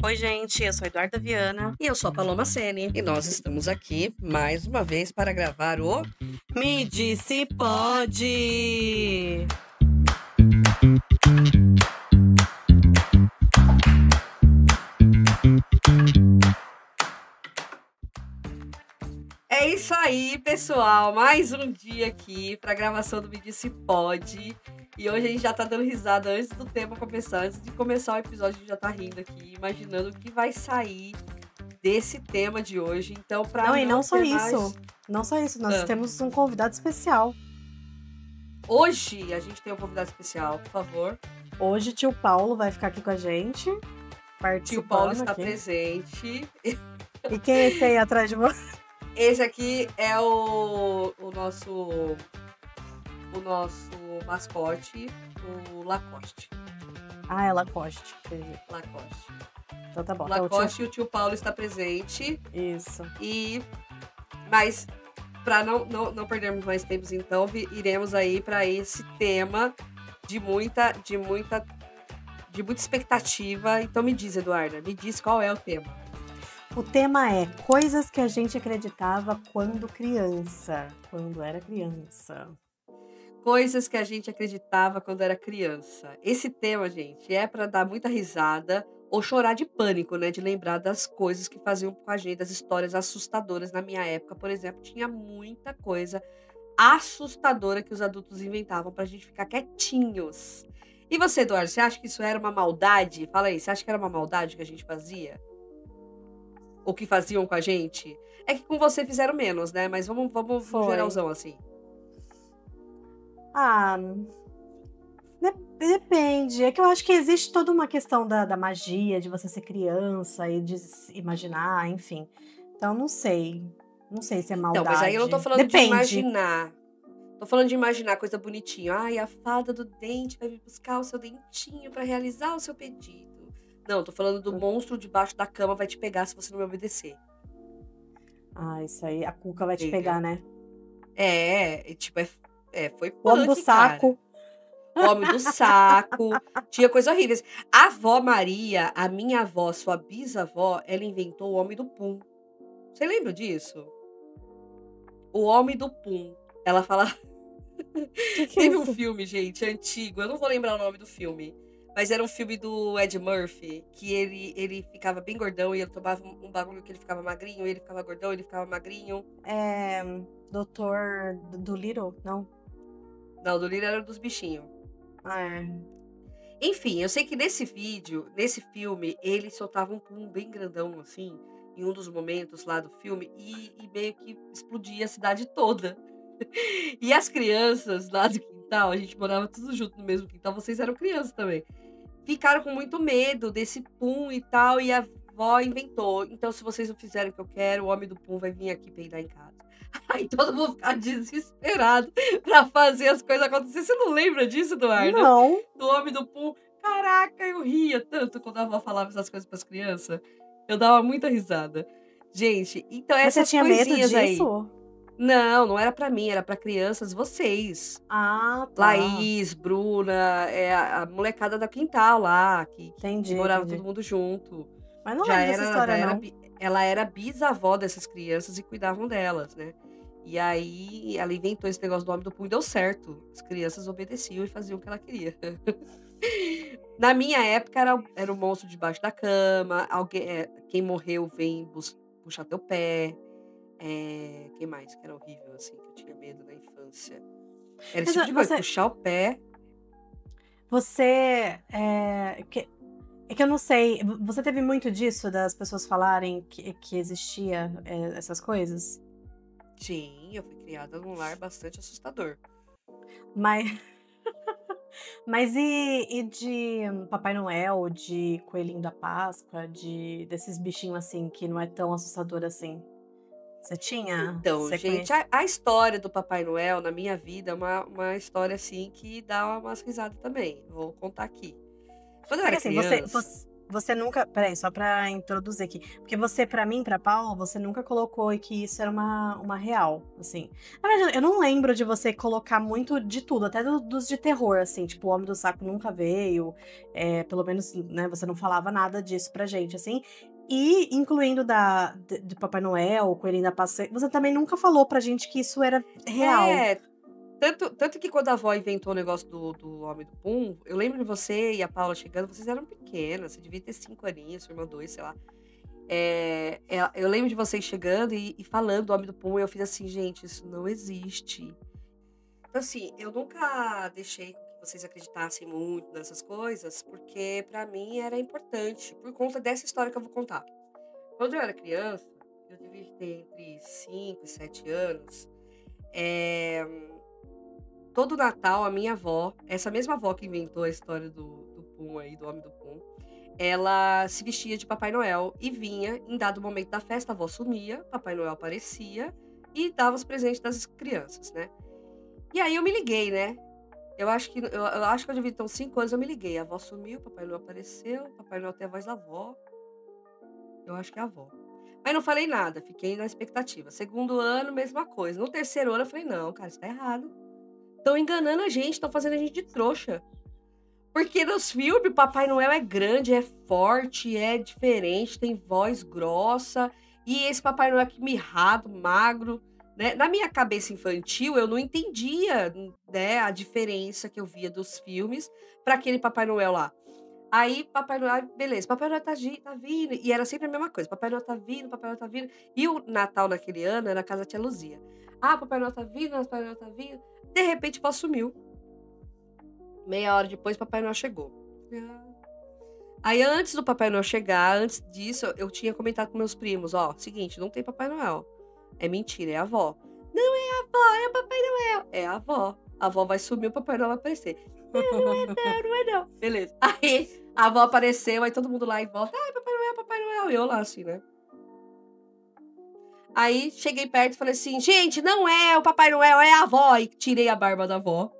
Oi, gente, eu sou a Eduarda Viana. E eu sou a Paloma Sene. E nós estamos aqui mais uma vez para gravar o Me Disse Pode! É isso aí, pessoal. Mais um dia aqui para gravação do Me Disse Pode. E hoje a gente já tá dando risada antes do tema começar. Antes de começar o episódio, a gente já tá rindo aqui, imaginando o que vai sair desse tema de hoje. Então, para Não só ter isso. mais... Não só isso, nós temos um convidado especial. Hoje a gente tem um convidado especial, por favor. Hoje tio Paulo vai ficar aqui com a gente. Tio Paulo está aqui. presente. E quem é esse aí atrás de você? Esse aqui é o nosso mascote, o Lacoste. Ah, é Lacoste. Entendi. Lacoste. Então tá bom. O Lacoste e o tio Paulo está presente. Isso. Mas para não perdermos mais tempos, então, iremos aí para esse tema de muita expectativa. Então me diz, Eduarda, me diz qual é o tema. O tema é coisas que a gente acreditava quando era criança. Coisas que a gente acreditava quando era criança. Esse tema, gente, é para dar muita risada ou chorar de pânico, né? De lembrar das coisas que faziam com a gente, das histórias assustadoras. Na minha época, por exemplo, tinha muita coisa assustadora que os adultos inventavam pra gente ficar quietinhos. E você, Eduardo, você acha que isso era uma maldade? Fala aí, você acha que era uma maldade que a gente fazia? Ou que faziam com a gente? É que com você fizeram menos, né? Mas vamos no geralzão, assim. Ah, depende. É que eu acho que existe toda uma questão da magia, de você ser criança e de imaginar, enfim. Então, não sei. Não sei se é maldade. Não, mas aí eu não tô falando de imaginar. Tô falando de imaginar coisa bonitinha. Ai, a fada do dente vai vir buscar o seu dentinho pra realizar o seu pedido. Não, tô falando do monstro debaixo da cama vai te pegar se você não me obedecer. Ah, isso aí. A Cuca vai te pegar, né? Foi punk, o homem do saco. Cara. O homem do saco. Tinha coisas horríveis. A avó Maria, a minha avó, sua bisavó, ela inventou o homem do pum. Você lembra disso? O homem do pum. Ela fala... Teve um filme, gente, antigo. Eu não vou lembrar o nome do filme. Mas era um filme do Ed Murphy, que ele ficava bem gordão e ele tomava um bagulho que ele ficava magrinho, ele ficava gordão, ele ficava magrinho. Doutor Dolittle? Não. Não, do Dolittle era dos bichinhos. Enfim, eu sei que nesse filme, ele soltava um pum bem grandão, assim, em um dos momentos lá do filme, e meio que explodia a cidade toda. E as crianças lá do quintal, a gente morava tudo junto no mesmo quintal, vocês eram crianças também. Ficaram com muito medo desse pum e tal, e a avó inventou. Então, se vocês não fizerem o que eu quero, o homem do pum vai vir aqui peidar em casa. Aí todo mundo fica desesperado pra fazer as coisas acontecer. Você não lembra disso, Eduardo? Não. Do homem do pum. Caraca, eu ria tanto quando a avó falava essas coisas pras crianças. Eu dava muita risada. Gente, então Mas essas você tinha medo coisinhas disso? Aí... Não era pra mim, era pra crianças, vocês. Ah, tá. Laís, Bruna, a molecada da quintal lá, que morava todo mundo junto. Mas não lembro dessa história, não. Ela era bisavó dessas crianças e cuidavam delas, né? E aí ela inventou esse negócio do homem do pum e deu certo. As crianças obedeciam e faziam o que ela queria. Na minha época era o monstro debaixo da cama, quem morreu vem puxar teu pé. Quem mais que era horrível, assim, que eu tinha medo na infância? Era esse tipo de coisa, puxar o pé. Você... É que eu não sei, você teve muito disso, das pessoas falarem que existia essas coisas? Sim, eu fui criada num lar bastante assustador. Mas e de Papai Noel, de Coelhinho da Páscoa, desses bichinhos assim, que não é tão assustador assim? Você tinha? Então, gente, a história do Papai Noel na minha vida é uma história assim que dá umas risadas também. Vou contar aqui. Quando eu era criança... Você nunca. Peraí, só pra introduzir aqui. Porque você, pra mim, pra Paula, você nunca colocou que isso era uma real, assim. Na verdade, eu não lembro de você colocar muito de tudo, até dos de terror, assim. Tipo, o Homem do Saco nunca veio. Pelo menos, né, você não falava nada disso pra gente, assim. E incluindo de Papai Noel, o Coelhinho da Páscoa, você também nunca falou pra gente que isso era real. É, tanto que quando a avó inventou o negócio do Homem do Pum, eu lembro de você e a Paula chegando, vocês eram pequenas, você devia ter 5 aninhos, sua irmã 2, sei lá. Eu lembro de vocês chegando e falando do Homem do Pum, e eu fiz assim, gente, isso não existe. Então, assim, eu nunca deixei que vocês acreditassem muito nessas coisas, porque pra mim era importante, por conta dessa história que eu vou contar. Quando eu era criança, eu devia ter entre 5 e 7 anos, é, todo Natal, a minha avó, essa mesma avó que inventou a história do Pum aí, do Homem do Pum, ela se vestia de Papai Noel e vinha, em dado momento da festa, a avó sumia, Papai Noel aparecia e dava os presentes das crianças, né? E aí eu me liguei, né? Eu acho que eu devia ter uns 5 anos, eu me liguei. A avó sumiu, Papai Noel apareceu, Papai Noel tem a voz da avó. Eu acho que é a avó. Mas não falei nada, fiquei na expectativa. Segundo ano, mesma coisa. No terceiro ano, eu falei, não, cara, isso tá errado. Estão enganando a gente, estão fazendo a gente de trouxa. Porque nos filmes, Papai Noel é grande, é forte, é diferente, tem voz grossa. E esse Papai Noel aqui mirrado, magro, né? Na minha cabeça infantil, eu não entendia, né, a diferença que eu via dos filmes para aquele Papai Noel lá. Aí, Papai Noel, beleza, Papai Noel tá vindo. E era sempre a mesma coisa. Papai Noel tá vindo, Papai Noel tá vindo. E o Natal naquele ano era na casa da tia Luzia. Ah, Papai Noel tá vindo, Papai Noel tá vindo. De repente, o pau sumiu. Meia hora depois, Papai Noel chegou. Aí, antes do Papai Noel chegar, antes disso, eu tinha comentado com meus primos, ó, seguinte, não tem Papai Noel. É mentira, é a avó. Não é a avó, é o Papai Noel. É a avó. A avó vai sumir, o Papai Noel vai aparecer. Não é não. Beleza. Aí, a avó apareceu, aí todo mundo lá em volta, ai, Papai Noel, Papai Noel. E eu lá assim, né? Aí, cheguei perto e falei assim, gente, não é o Papai Noel, é a avó. E tirei a barba da avó.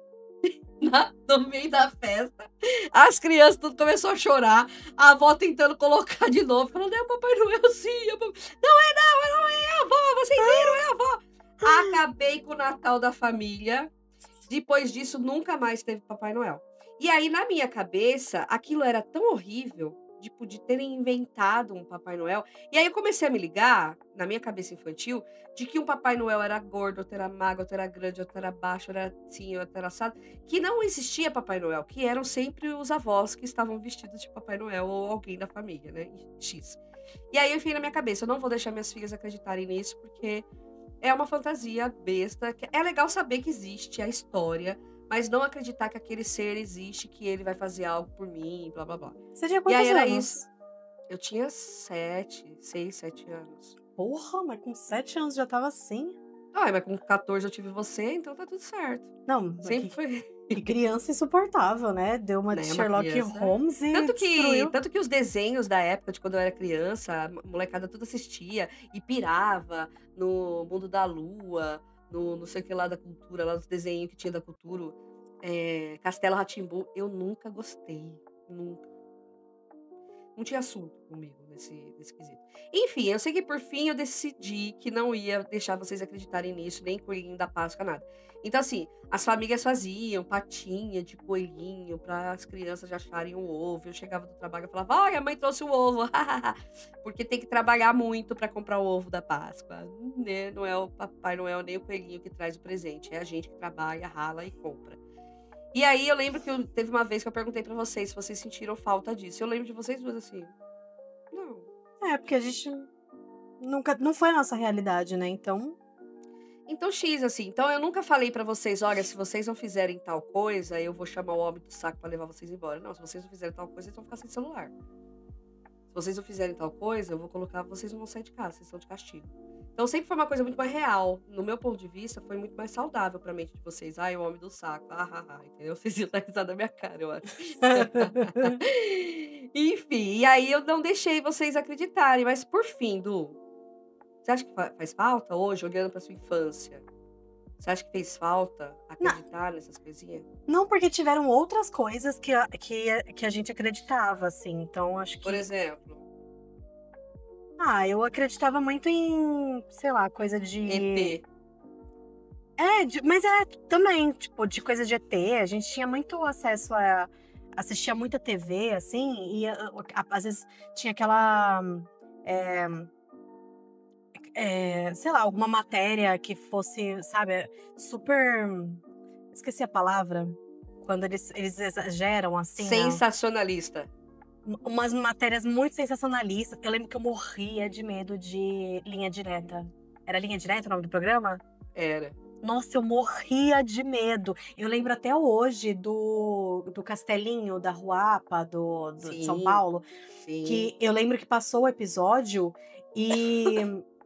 No meio da festa, as crianças tudo começou a chorar, a avó tentando colocar de novo, falando, é o Papai Noel sim, não é a avó, vocês viram, é a avó. Acabei com o Natal da família, depois disso nunca mais teve Papai Noel. E aí na minha cabeça, aquilo era tão horrível, tipo, de terem inventado um Papai Noel, e aí eu comecei a me ligar, na minha cabeça infantil, de que um Papai Noel era gordo, outro era magro, outro era grande, outro era baixo, outro era assim, outro era assado, que não existia Papai Noel, que eram sempre os avós que estavam vestidos de Papai Noel ou alguém da família, né? X. E aí eu fiquei na minha cabeça, eu não vou deixar minhas filhas acreditarem nisso, porque é uma fantasia besta. É legal saber que existe a história, mas não acreditar que aquele ser existe, que ele vai fazer algo por mim, blá blá blá. Você tinha E quantos aí era anos? isso. Eu tinha 6, 7 anos. Porra, mas com 7 anos já tava assim? Ai, mas com 14 eu tive você, então tá tudo certo. Não, Sempre foi. que criança insuportável, né? Deu uma de Né, uma Sherlock criança. Holmes e Tanto destruiu. que os desenhos da época de quando eu era criança, a molecada tudo assistia e pirava no Mundo da Lua, no não sei o que lá da cultura, lá dos desenhos que tinha da cultura, Castelo Rá-Tim-Bum, eu nunca gostei, nunca. Não tinha assunto comigo nesse quesito. Enfim, eu sei que por fim eu decidi que não ia deixar vocês acreditarem nisso, nem coelhinho da Páscoa, nada. Então, assim, as famílias faziam patinha de coelhinho para as crianças já acharem o ovo. Eu chegava do trabalho e falava, olha, a mãe trouxe o ovo. Porque tem que trabalhar muito para comprar o ovo da Páscoa. Né? Não é o Papai Noel nem o coelhinho que traz o presente. É a gente que trabalha, rala e compra. E aí eu lembro que teve uma vez que eu perguntei pra vocês se vocês sentiram falta disso. Eu lembro de vocês duas assim. Não. Porque a gente nunca. Não foi a nossa realidade, né? Então. Então, X, assim. Então, eu nunca falei pra vocês, olha, se vocês não fizerem tal coisa, eu vou chamar o homem do saco pra levar vocês embora. Não, se vocês não fizerem tal coisa, vocês vão ficar sem celular. Se vocês não fizerem tal coisa, eu vou colocar, vocês não vão sair de casa, vocês estão de castigo. Então, sempre foi uma coisa muito mais real. No meu ponto de vista, foi muito mais saudável pra mente de vocês. Ai, o homem do saco. Entendeu? Vocês iam dar risada na minha cara, eu acho. Enfim, e aí eu não deixei vocês acreditarem. Mas, por fim, Du, você acha que faz falta hoje, olhando pra sua infância? Você acha que fez falta Não, acreditar nessas coisinhas? não porque tiveram outras coisas que a gente acreditava, assim. Então, acho Por que. exemplo, Eu acreditava muito em, sei lá, coisa de. ET. Mas também, tipo, de coisa de ET. A gente tinha muito acesso a. Assistia muita TV, assim, e às vezes tinha aquela. é, sei lá, alguma matéria que fosse, sabe, super. Esqueci a palavra. Quando eles exageram, assim, Sensacionalista. umas matérias muito sensacionalistas. Eu lembro que eu morria de medo de Linha Direta. Era Linha Direta o nome do programa? Era. Nossa, eu morria de medo. Eu lembro até hoje do Castelinho, da Ruapa, de São Sim, Paulo, sim. que eu lembro que passou o episódio e,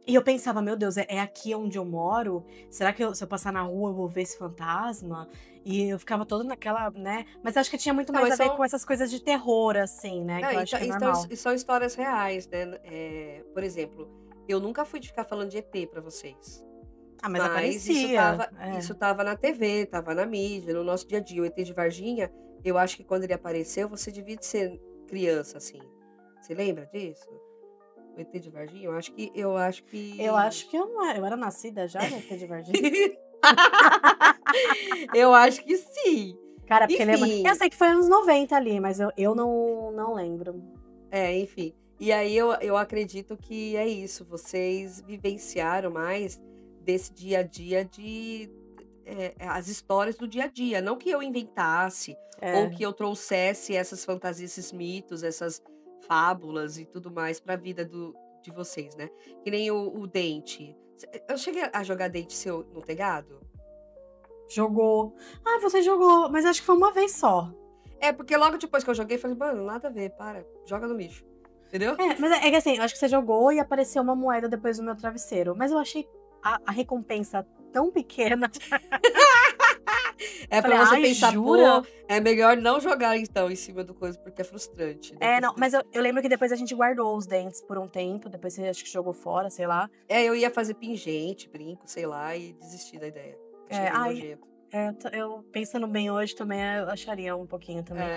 e eu pensava, meu Deus, é aqui onde eu moro? Será que se eu passar na rua eu vou ver esse fantasma? E eu ficava toda naquela, né? Mas acho que tinha muito Não, mais a mas ver são. com essas coisas de terror, assim, né? Não, Que eu acho que é normal. são histórias reais, né? Por exemplo, eu nunca fui de ficar falando de ET pra vocês. Ah, mas Mas aparecia. isso tava na TV, tava na mídia, no nosso dia a dia. O ET de Varginha, eu acho que quando ele apareceu, você devia de ser criança, assim. Você lembra disso? O ET de Varginha? Eu acho que. Eu acho que eu não era. Eu era nascida já, né? De Varginha. Eu acho que sim. Cara, porque Enfim. eu sei que foi anos 90 ali, mas eu não lembro. Enfim. E aí eu acredito que é isso. Vocês vivenciaram mais desse dia a dia de as histórias do dia a dia. Não que eu inventasse ou que eu trouxesse essas fantasias, esses mitos, essas fábulas e tudo mais pra vida de vocês, né? Que nem o dente. Eu cheguei a jogar dente seu no telhado? Jogou. Ah, você jogou, mas acho que foi uma vez só. Porque logo depois que eu joguei, eu falei, mano, nada a ver, para, joga no lixo. Entendeu? Mas é que assim, eu acho que você jogou e apareceu uma moeda depois no meu travesseiro. Mas eu achei a recompensa tão pequena. Pra Falei, você ai, pensar, jura? pô, é melhor não jogar então em cima do coisa, porque é frustrante. Depois Não, mas eu lembro que depois a gente guardou os dentes por um tempo, depois você acho que jogou fora, sei lá. eu ia fazer pingente, brinco, sei lá, e desisti da ideia. Achei meio nojento. Eu pensando bem hoje também, eu acharia um pouquinho também.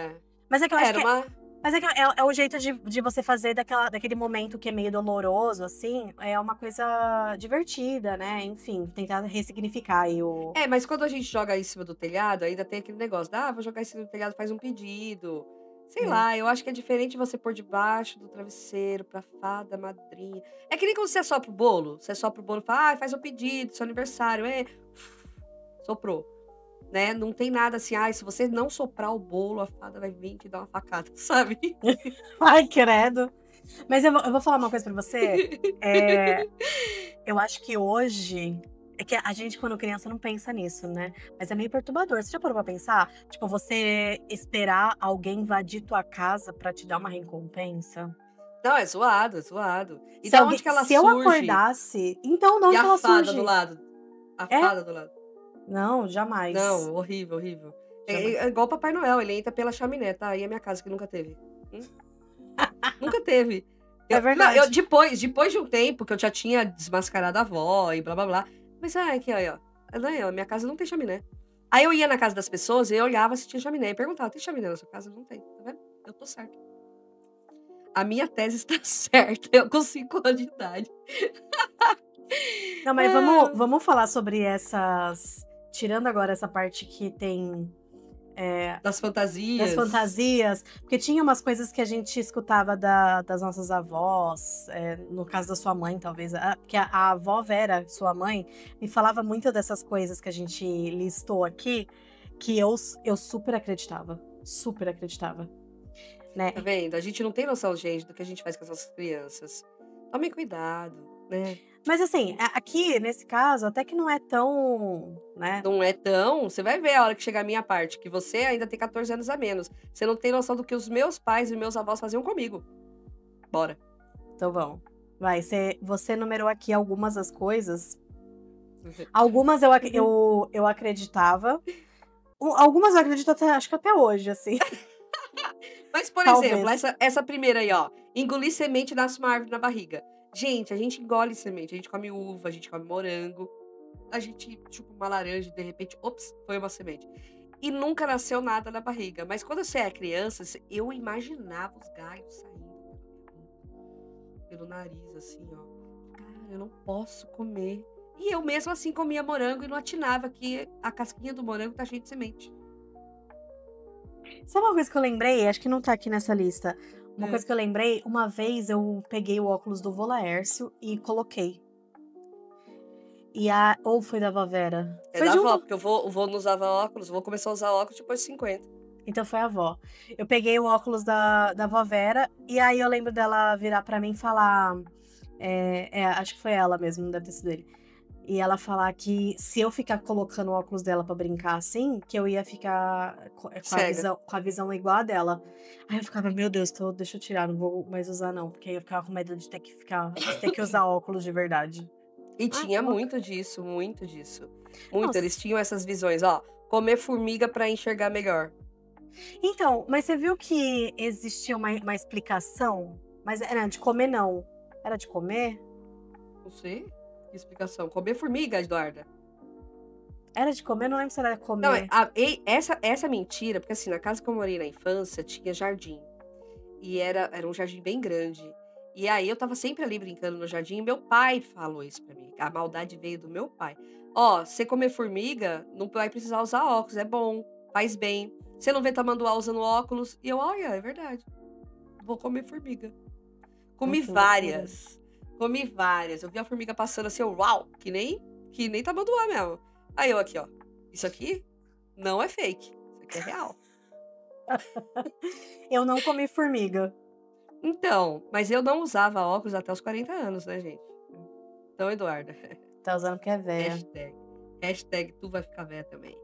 Mas Mas é que eu acho era que uma. Mas é o jeito de você fazer daquele momento que é meio doloroso, assim, é uma coisa divertida, né? Enfim, tentar ressignificar aí o. Mas quando a gente joga em cima do telhado, ainda tem aquele negócio, vou jogar em cima do telhado, faz um pedido. Sei lá, eu acho que é diferente você pôr debaixo do travesseiro pra fada, madrinha. É que nem quando você assopra o bolo. Você assopra o bolo e fala, faz um pedido, seu aniversário, soprou. Né? Não tem nada assim, se você não soprar o bolo, a fada vai vir te dar uma facada, sabe? Ai, credo. Mas eu vou falar uma coisa pra você. Eu acho que hoje. É que a gente, quando criança, não pensa nisso, né? Mas é meio perturbador. Você já parou pra pensar? Tipo, você esperar alguém invadir tua casa pra te dar uma recompensa? Não, é zoado, é zoado. E Se da onde que ela se eu surge? acordasse. Então, de onde E que a ela fada surge? do lado? A fada do lado. Não, jamais. Não, horrível, horrível. Jamais. É igual o Papai Noel, ele entra pela chaminé, tá? Aí é minha casa que nunca teve. Nunca teve. É verdade. Não, depois de um tempo que eu já tinha desmascarado a avó e blá blá blá. Mas aqui, ó. Não, minha casa não tem chaminé. Aí eu ia na casa das pessoas e eu olhava se tinha chaminé e perguntava: tem chaminé na sua casa? Não tem, tá vendo? Eu tô certa. A minha tese está certa, eu com 5 anos de idade. Não, mas vamos falar sobre essas. Tirando agora essa parte que tem. Das fantasias. Das fantasias. Porque tinha umas coisas que a gente escutava das nossas avós, no caso da sua mãe, talvez. Porque a avó Vera, sua mãe, me falava muito dessas coisas que a gente listou aqui, que eu super acreditava. Super acreditava. Né? Tá vendo? A gente não tem noção, gente, do que a gente faz com as nossas crianças. Tomem cuidado, né? Mas assim, aqui, nesse caso, até que não é tão, né? Não é tão... Você vai ver a hora que chegar a minha parte, que você ainda tem 14 anos a menos. Você não tem noção do que os meus pais e meus avós faziam comigo. Bora. Então vamos. Vai, você numerou aqui algumas das coisas. Algumas eu acreditava. Algumas eu acredito acho que até hoje, assim. Mas, por Talvez. exemplo, essa primeira aí, ó. Engolir semente, nasce uma árvore na barriga. Gente, a gente engole semente. A gente come uva, a gente come morango. a gente chupa uma laranja e de repente, ops, foi uma semente. E nunca nasceu nada na barriga. Mas quando você é criança, eu imaginava os galhos saindo pelo nariz, assim, ó. Cara, eu não posso comer. E eu mesmo assim comia morango e não atinava que a casquinha do morango tá cheia de semente. Sabe uma coisa que eu lembrei? Acho que não tá aqui nessa lista. Uma É. coisa que eu lembrei, uma vez eu peguei o óculos do vô Laércio e coloquei. Ou foi da avó Vera? É Foi da de um avó, do- porque o vô não usava óculos, o vô começou a usar óculos depois de 50. Então foi a avó. Eu peguei o óculos da avó Vera, e aí eu lembro dela virar pra mim e falar. Acho que foi ela mesmo, não deve ter sido ele. E ela falar que se eu ficar colocando o óculos dela pra brincar assim, que eu ia ficar Cega. com a visão igual a dela. Aí eu ficava, meu Deus, deixa eu tirar, não vou mais usar não. Porque aí eu ficava com medo de ter que usar óculos de verdade. E tinha louca. muito disso, muito disso. Muito, Nossa. eles tinham essas visões, ó. Comer formiga pra enxergar melhor. Então, mas você viu que existia uma explicação? Mas era de comer não. Era de comer? Não sei. Que explicação. Comer formiga, Eduarda. Era de comer? Não lembro se era de Não, comer. essa mentira, porque assim, na casa que eu morei na infância, tinha jardim. E era um jardim bem grande. E aí eu tava sempre ali brincando no jardim e meu pai falou isso pra mim. A maldade veio do meu pai. Ó, você comer formiga, não vai precisar usar óculos, é bom, faz bem. Você não vê tamanduá usando óculos? E eu, olha, é verdade. Vou comer formiga. Comi Nossa, várias. Comi várias. Eu vi a formiga passando assim, uau, que nem tamanduá mesmo. Aí eu aqui, ó. Isso aqui não é fake. Isso aqui é real. Eu não comi formiga. Então, mas eu não usava óculos até os 40 anos, né, gente? Então, Eduarda, Tá usando porque é velha. hashtag tu vai ficar velha também.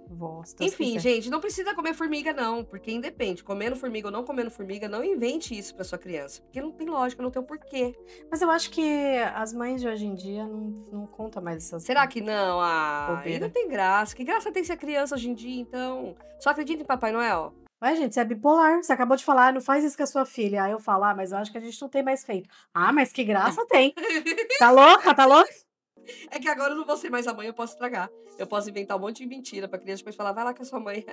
Vou, se Deus Enfim, quiser. gente, não precisa comer formiga, não, porque independe, comendo formiga ou não comendo formiga, não invente isso pra sua criança, porque não tem lógica, não tem o porquê. Mas eu acho que as mães de hoje em dia não contam mais essas Será que não? Ah, aí bobeira. não tem graça. Que graça tem ser criança hoje em dia, então? Só acredita em Papai Noel? Ué, gente, você é bipolar. Você acabou de falar, não faz isso com a sua filha. Aí eu falo, mas eu acho que a gente não tem mais feito. Ah, mas que graça tem. Tá louca? Tá louca? É que agora eu não vou ser mais a mãe, eu posso estragar. Eu posso inventar um monte de mentira pra criança, depois falar, vai lá com a sua mãe.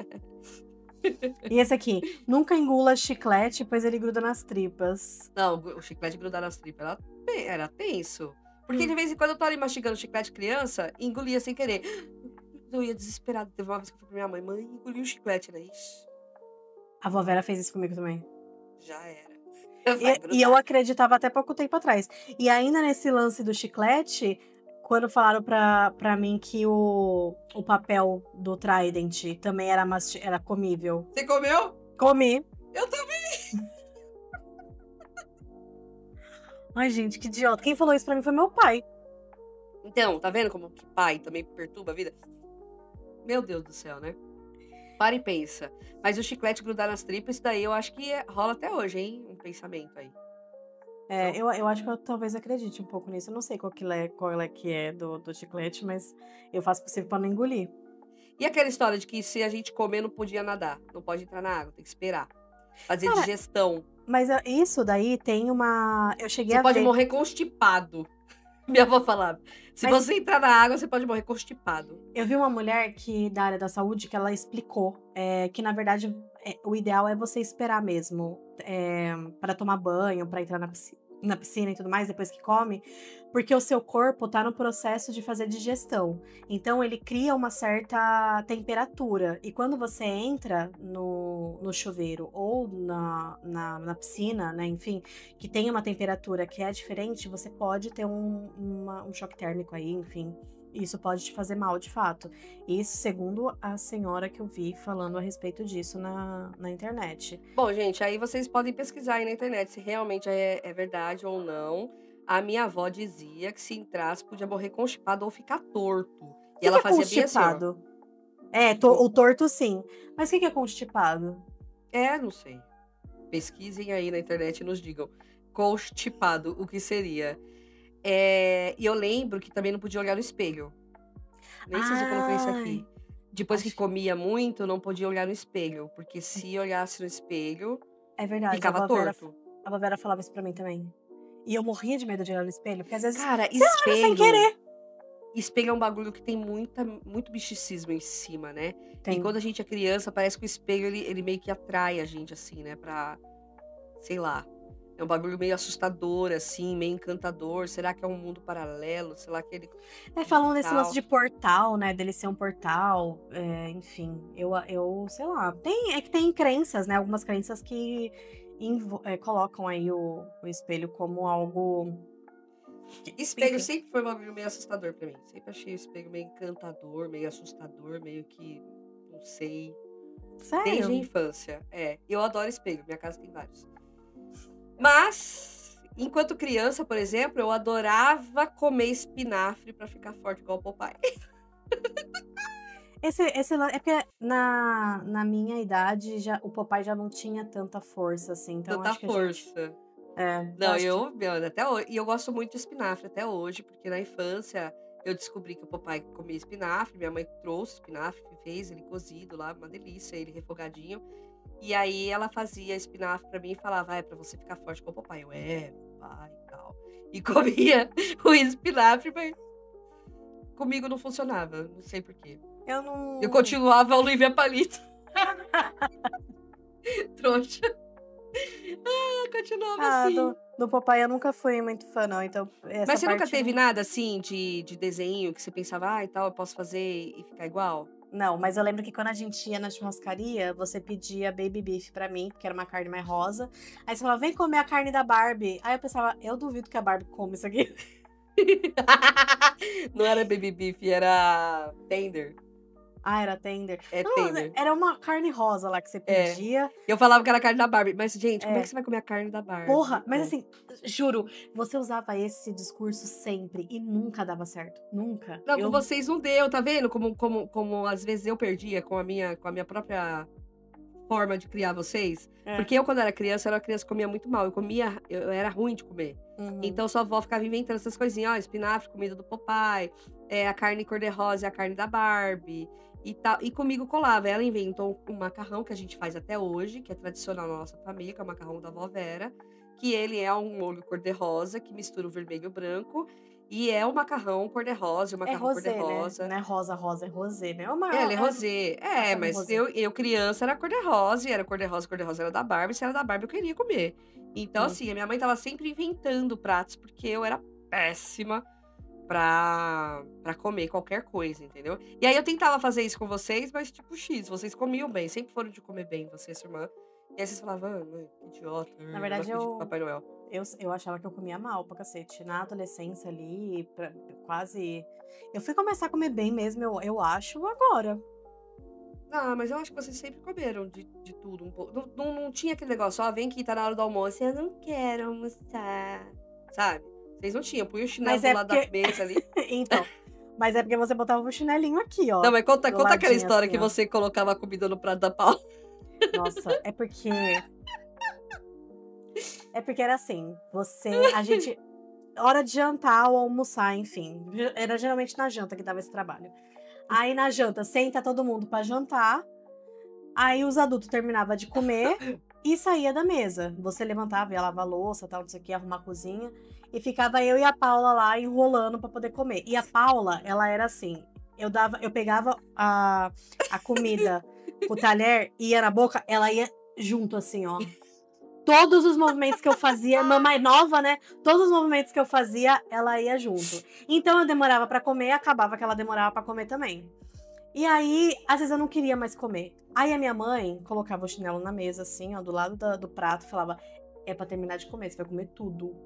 E esse aqui, nunca engula chiclete, pois ele gruda nas tripas. Não, o chiclete grudar nas tripas era tenso. Porque de vez em quando eu tô ali mastigando chiclete criança, engolia sem querer. Eu ia desesperada. Teve uma vez que eu falei pra minha mãe, engoliu o chiclete, né? Ixi, A vó Vera fez isso comigo também. já era. E eu acreditava até pouco tempo atrás. E ainda nesse lance do chiclete, quando falaram pra mim que o papel do Trident também era comível. Você comeu? Comi. Eu também. Ai, gente, que idiota. Quem falou isso pra mim foi meu pai. Então, tá vendo como que pai também perturba a vida? Meu Deus do céu, né? Para e pensa. Mas o chiclete grudar nas tripas, isso daí eu acho que rola até hoje, hein? Um pensamento aí. Eu acho que eu talvez acredite um pouco nisso. Eu não sei qual é que é do chiclete, mas eu faço o possível pra não engolir. E aquela história de que se a gente comer não podia nadar, não pode entrar na água, tem que esperar. Fazer Cara, digestão. Mas isso daí tem uma. Eu cheguei Você a pode ver. morrer constipado. Minha avó falava. Se Mas- você entrar na água, você pode morrer constipado. Eu vi uma mulher da área da saúde que ela explicou que, na verdade, o ideal é você esperar mesmo para tomar banho, para entrar na piscina e tudo mais, depois que come, porque o seu corpo tá no processo de fazer digestão. Então, ele cria uma certa temperatura. E quando você entra no chuveiro ou na piscina, né, enfim, que tem uma temperatura que é diferente, você pode ter um choque térmico aí, enfim. Isso pode te fazer mal, de fato. Isso segundo a senhora que eu vi falando a respeito disso na internet. Bom, gente, aí vocês podem pesquisar aí na internet se realmente é verdade ou não. A minha avó dizia que se entrasse podia morrer constipado ou ficar torto. E ela fazia bem assim, ó. Constipado? O torto sim. Mas o que é constipado? Não sei. Pesquisem aí na internet e nos digam. Constipado, o que seria? E eu lembro que também não podia olhar no espelho. Nem sei se eu coloquei isso aqui. Depois que acho- comia muito, não podia olhar no espelho. Porque se olhasse no espelho, É verdade. ficava torto. A vó Vera falava isso pra mim também. E eu morria de medo de olhar no espelho, porque às vezes Cara, você olha sem espelho. querer. espelho é um bagulho que tem muito misticismo em cima, né? E Tem. quando a gente é criança, parece que o espelho, ele meio que atrai a gente, assim, né? Pra, sei lá. É um bagulho meio assustador, assim, meio encantador. Será que é um mundo paralelo? Sei lá, aquele Falando desse lance tal. de portal, né? Dele ser um portal, enfim, eu sei lá. É que tem crenças, né? Algumas crenças que colocam aí o espelho como algo. Espelho Enfim, sempre foi um bagulho meio assustador pra mim. Sempre achei o espelho meio encantador, meio assustador, meio que, não sei. Desde a sério. infância, Eu adoro espelho, minha casa tem vários. Mas, enquanto criança, por exemplo, eu adorava comer espinafre pra ficar forte igual o Popeye. É porque na minha idade o Popeye já não tinha tanta força, assim. Então Tanta acho que a gente. força. Então Não, acho que. meu, até hoje. E eu gosto muito de espinafre até hoje, porque na infância eu descobri que o papai comia espinafre, minha mãe trouxe espinafre, fez ele cozido lá, uma delícia, ele refogadinho. E aí ela fazia espinafre pra mim e falava, é pra você ficar forte com o papai. Eu, papai e tal. E comia o espinafre, mas comigo não funcionava, não sei porquê. Eu não. Eu continuava a Olivia Palito. Trouxa. Continuava assim. Do Popeye eu nunca fui muito fã, não. Então, Mas você nunca teve nada assim de desenho que você pensava, e tal, eu posso fazer e ficar igual? Não, mas eu lembro que quando a gente ia na churrascaria, você pedia baby beef pra mim, porque era uma carne mais rosa. Aí você falava, vem comer a carne da Barbie. Aí eu pensava, eu duvido que a Barbie come isso aqui. Não era baby beef, era tender. Ah, era tender. Não, tender. Era uma carne rosa lá que você pedia. Eu falava que era a carne da Barbie. Mas, gente, como é que você vai comer a carne da Barbie? Porra, mas assim, juro, você usava esse discurso sempre e nunca dava certo. Nunca. Não, com vocês não deu, tá vendo? Como às vezes eu perdia com a minha própria forma de criar vocês. Porque eu, quando era criança que comia muito mal. Eu era ruim de comer. Uhum. Então, sua avó ficava inventando essas coisinhas. Espinafre, comida do Popeye. A carne cor-de-rosa é a carne da Barbie. E tal. E comigo colava. Ela inventou um macarrão que a gente faz até hoje, que é tradicional na nossa família, que é o macarrão da avó Vera. Que ele é um molho cor-de-rosa, que mistura o vermelho e o branco. E é o macarrão cor-de-rosa, o macarrão cor-de-rosa. Né? Não é rosa, é rosé, né? Ele é rosé. Mas rosé. eu criança era cor-de-rosa, e era cor-de-rosa era da Barbie. Se era da Barbie, eu queria comer. Então, assim, a minha mãe tava sempre inventando pratos, porque eu era péssima pra comer qualquer coisa, entendeu? E aí eu tentava fazer isso com vocês, mas tipo X, vocês comiam bem, sempre foram de comer bem, você e sua irmã. E aí vocês falavam, mãe, que idiota. Na verdade, eu Papai Noel. Eu achava que eu comia mal pra cacete. Na adolescência ali, quase. Eu fui começar a comer bem mesmo, eu acho, agora. Ah, mas eu acho que vocês sempre comeram de tudo um pouco. Não tinha aquele negócio, vem aqui, tá na hora do almoço. Eu não quero almoçar. Sabe? Vocês não tinham, põe o chinelo do lado da mesa ali. Então, mas é porque você botava o chinelinho aqui, ó. Não, mas conta aquela história assim, que você colocava a comida no prato da Paula. Nossa, é porque era assim, a gente, hora de jantar ou almoçar, enfim, era geralmente na janta que dava esse trabalho. Aí na janta, senta todo mundo pra jantar, aí os adultos terminavam de comer e saía da mesa. Você levantava, ia lavar a louça, tal, não sei o que, arrumar a cozinha, e ficava eu e a Paula lá enrolando pra poder comer. E a Paula, ela era assim, eu pegava a comida com o talher, ia na boca, ela ia junto assim, ó. Todos os movimentos que eu fazia, irmã mais nova, né? Todos os movimentos que eu fazia, ela ia junto. Então eu demorava pra comer, acabava que ela demorava pra comer também. E aí, às vezes eu não queria mais comer. Aí a minha mãe colocava o chinelo na mesa, assim, ó, do lado do prato, e falava: é pra terminar de comer, você vai comer tudo.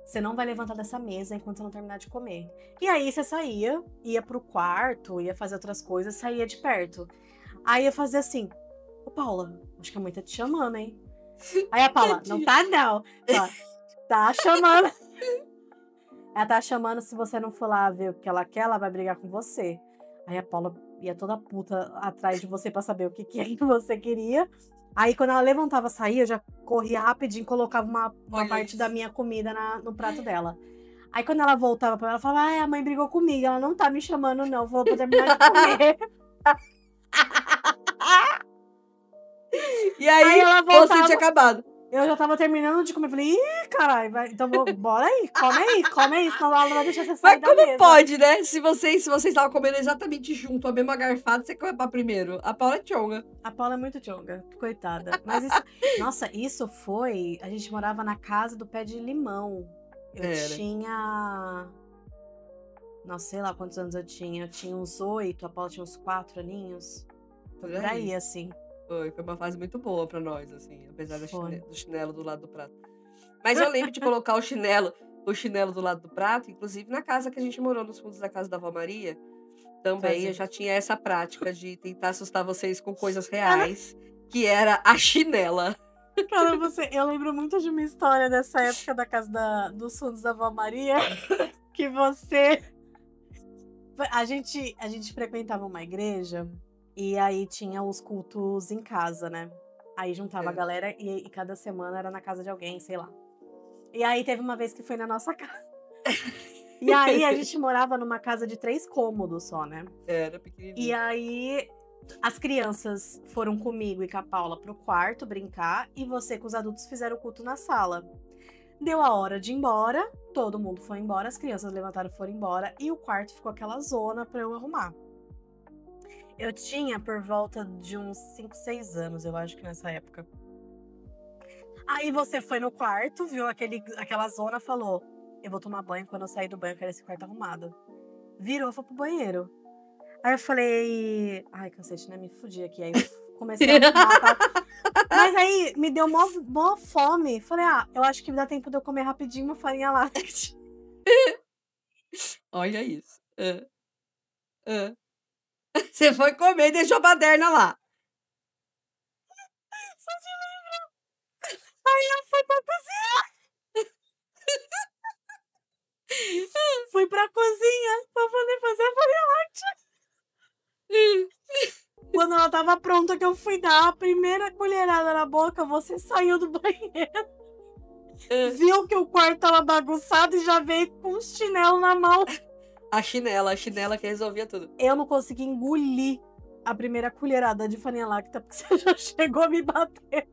Você não vai levantar dessa mesa enquanto você não terminar de comer. E aí você saía, ia pro quarto, ia fazer outras coisas, saía de perto. Aí eu fazia assim: ô Paula, acho que a mãe tá te chamando, hein? Aí a Paula, não tá não. Tá chamando. Ela tá chamando, se você não for lá ver o que ela quer, ela vai brigar com você. Aí a Paula ia toda puta atrás de você pra saber o que é que você queria. Aí quando ela levantava, saía, eu já corria rapidinho, colocava uma parte da minha comida no prato dela. Aí quando ela voltava pra ela, falava: a mãe brigou comigo, ela não tá me chamando não, vou terminar de comer. E aí ela voltava... você tinha acabado. Eu já tava terminando de comer. Falei, ih, caralho, então bora aí, come aí, senão ela não vai deixar você sair Mas da como mesa. pode, né? Se vocês estavam comendo exatamente junto, a mesma garfada, você come pra primeiro. A Paula é tchonga. A Paula é muito tchonga, coitada. Mas isso, nossa, isso foi. A gente morava na casa do pé de limão. Eu tinha. Nossa, sei lá quantos anos eu tinha. Eu tinha uns 8, a Paula tinha uns 4 aninhos. Por aí, assim. Foi uma fase muito boa pra nós, assim, apesar do chinelo do lado do prato. Mas eu lembro de colocar o chinelo do lado do prato, inclusive na casa que a gente morou, nos fundos da casa da avó Maria. Também eu já tinha essa prática de tentar assustar vocês com coisas reais, que era a chinela. Cara, eu lembro muito de uma história dessa época da casa dos fundos da avó Maria, que você... A gente frequentava uma igreja e aí tinha os cultos em casa, né? Aí juntava a galera e cada semana era na casa de alguém, sei lá. E aí teve uma vez que foi na nossa casa. E aí a gente morava numa casa de 3 cômodos só, né? Era pequenininho. E aí as crianças foram comigo e com a Paula pro quarto brincar e você com os adultos fizeram o culto na sala. Deu a hora de ir embora, todo mundo foi embora, as crianças levantaram e foram embora e o quarto ficou aquela zona pra eu arrumar. Eu tinha por volta de uns 5, 6 anos, eu acho que nessa época. Aí você foi no quarto, viu aquela zona, falou: eu vou tomar banho, quando eu sair do banho eu quero esse quarto arrumado. Virou, foi pro banheiro. Aí eu falei, ai, cacete, né? Me fudi aqui. Aí eu comecei a arrumar, tá? Mas aí me deu mó fome. Falei, eu acho que dá tempo de eu comer rapidinho uma farinha láctea. Olha isso. Você foi comer e deixou a baderna lá. Só te lembro. Aí eu fui pra cozinha. Fui pra cozinha pra poder fazer a farinha láctea. Quando ela tava pronta, que eu fui dar a primeira colherada na boca, você saiu do banheiro. Viu que o quarto tava bagunçado e já veio com um chinelo na mão. A chinela que resolvia tudo. Eu não consegui engolir a primeira colherada de farinha láctea, porque você já chegou a me bater.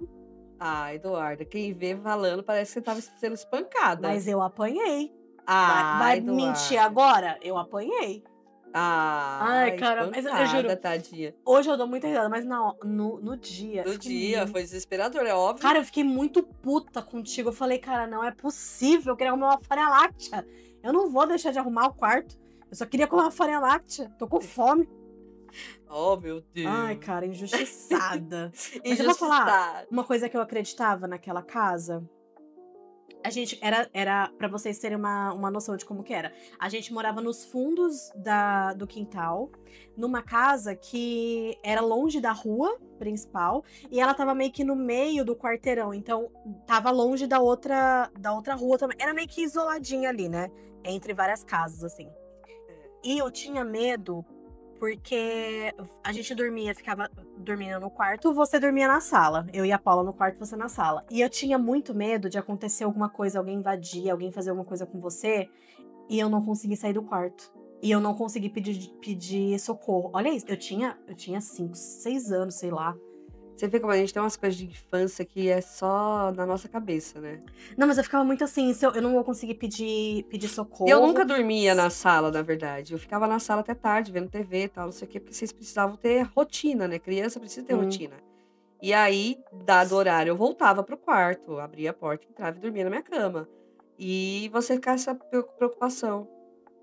Ah, Eduarda, quem vê falando parece que você tava sendo espancada. Mas eu apanhei. Ah, Vai Eduarda. mentir agora? Eu apanhei. Ai, cara, mas eu juro, tadinha. Hoje eu dou muita risada, mas no dia... No dia, foi desesperador, é óbvio. Cara, eu fiquei muito puta contigo. Eu falei, cara, não é possível. Eu queria arrumar uma farinha láctea. Eu não vou deixar de arrumar o quarto. Eu só queria comer uma farinha láctea. Tô com fome. Oh, meu Deus. Ai, cara, injustiçada. Mas eu vou falar uma coisa que eu acreditava naquela casa. A gente, era pra vocês terem uma noção de como que era. A gente morava nos fundos do quintal, numa casa que era longe da rua principal, e ela tava meio que no meio do quarteirão, então tava longe da outra rua também. Era meio que isoladinha ali, né? Entre várias casas, assim. E eu tinha medo, porque a gente ficava dormindo no quarto, você dormia na sala. Eu e a Paula no quarto, você na sala. E eu tinha muito medo de acontecer alguma coisa, alguém invadir, alguém fazer alguma coisa com você, e eu não consegui sair do quarto. E eu não consegui pedir socorro. Olha isso, eu tinha 5, 6 anos, sei lá. Você vê como a gente tem umas coisas de infância que é só na nossa cabeça, né? Não, mas eu ficava muito assim, eu não vou conseguir pedir socorro. Eu nunca dormia na sala, na verdade. Eu ficava na sala até tarde, vendo TV e tal, não sei o quê, porque vocês precisavam ter rotina, né? Criança precisa ter rotina. E aí, dado o horário, eu voltava pro quarto, abria a porta, entrava e dormia na minha cama. E você ficar essa preocupação.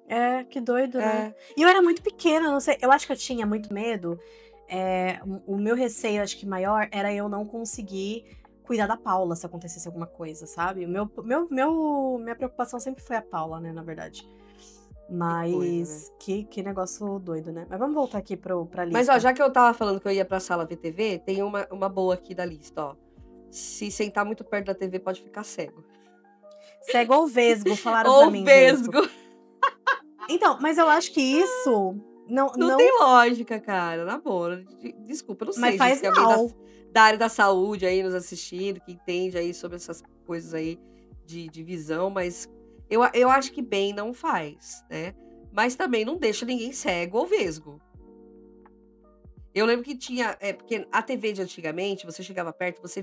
É, que doido, né? E eu era muito pequena, não sei, eu acho que eu tinha muito medo. O meu receio, acho que maior, era eu não conseguir cuidar da Paula se acontecesse alguma coisa, sabe? Minha preocupação sempre foi a Paula, né, na verdade. Mas que negócio doido, né? Mas vamos voltar aqui pra lista. Mas, ó, já que eu tava falando que eu ia pra sala ver TV, tem uma boa aqui da lista, ó. Se sentar muito perto da TV, pode ficar cego. Cego ou vesgo, falaram ou pra mim. Vesgo. Então, mas eu acho que isso... Não tem lógica, cara, na boa. Desculpa, eu não sei. Mas faz se mal. alguém da área da saúde aí nos assistindo, que entende aí sobre essas coisas aí de visão, mas eu acho que bem não faz, né? Mas também não deixa ninguém cego ou vesgo. Eu lembro que tinha... porque a TV de antigamente, você chegava perto, você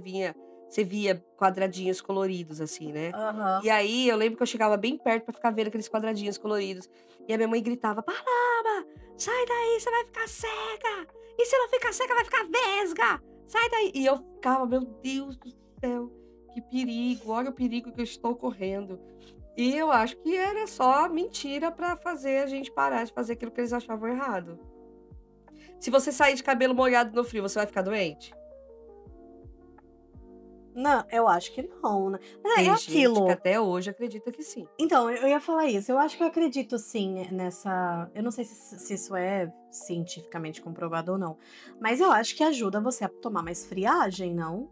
você via quadradinhos coloridos, assim, né? Aham. E aí, eu lembro que eu chegava bem perto pra ficar vendo aqueles quadradinhos coloridos. E a minha mãe gritava, Paloma, sai daí, você vai ficar cega. E se não ficar cega, vai ficar vesga. Sai daí. E eu ficava, meu Deus do céu, que perigo, olha o perigo que eu estou correndo. E eu acho que era só mentira pra fazer a gente parar de fazer aquilo que eles achavam errado. Se você sair de cabelo molhado no frio, você vai ficar doente? Não, eu acho que não, né? É Tem gente que aquilo. até hoje acredita que sim. Então, eu ia falar isso. Eu acho que eu acredito sim nessa. Eu não sei se isso é cientificamente comprovado ou não. Mas eu acho que ajuda você a tomar mais friagem, não?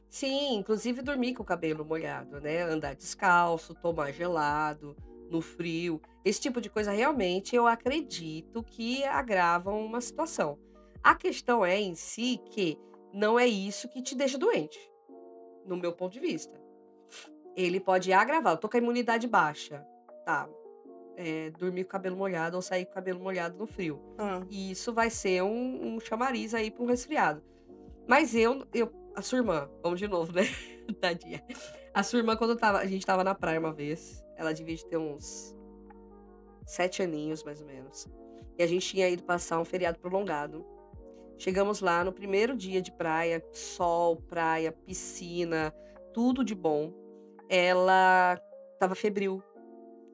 Sim, inclusive dormir com o cabelo molhado, né? Andar descalço, tomar gelado, no frio. Esse tipo de coisa realmente eu acredito que agravam uma situação. A questão é em si que não é isso que te deixa doente, no meu ponto de vista. Ele pode agravar. Eu tô com a imunidade baixa, tá? Dormir com o cabelo molhado ou sair com o cabelo molhado no frio. E isso vai ser um chamariz aí pra um resfriado. Mas a sua irmã, vamos de novo, né? Tadinha. A sua irmã, quando a gente tava na praia uma vez, ela devia ter uns 7 aninhos, mais ou menos. E a gente tinha ido passar um feriado prolongado. Chegamos lá no primeiro dia de praia, sol, praia, piscina, tudo de bom. Ela tava febril.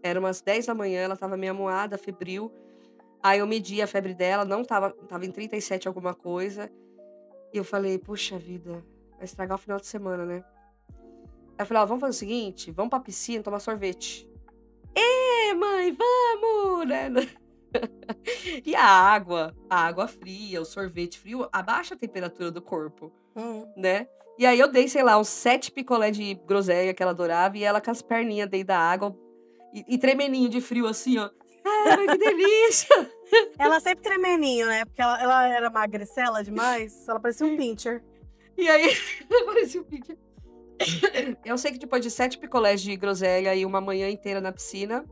Era umas 10 da manhã, ela tava meio amuada, febril. Aí eu medi a febre dela, não tava em 37 alguma coisa. E eu falei, puxa vida, vai estragar o final de semana, né? Aí eu falei, ó, vamos fazer o seguinte, vamos pra piscina tomar sorvete. Mãe, vamos, né? E a água fria, o sorvete frio, abaixa a temperatura do corpo, né? E aí eu dei, sei lá, uns 7 picolé de groselha que ela adorava, e ela com as perninhas dentro da água, e tremeninho de frio assim, ó. Ai, que delícia! Ela sempre tremeninho, né? Porque ela era magricela demais. Ela parecia um pincher. E aí, parecia um pincher. Eu sei que depois de 7 picolés de groselha e uma manhã inteira na piscina,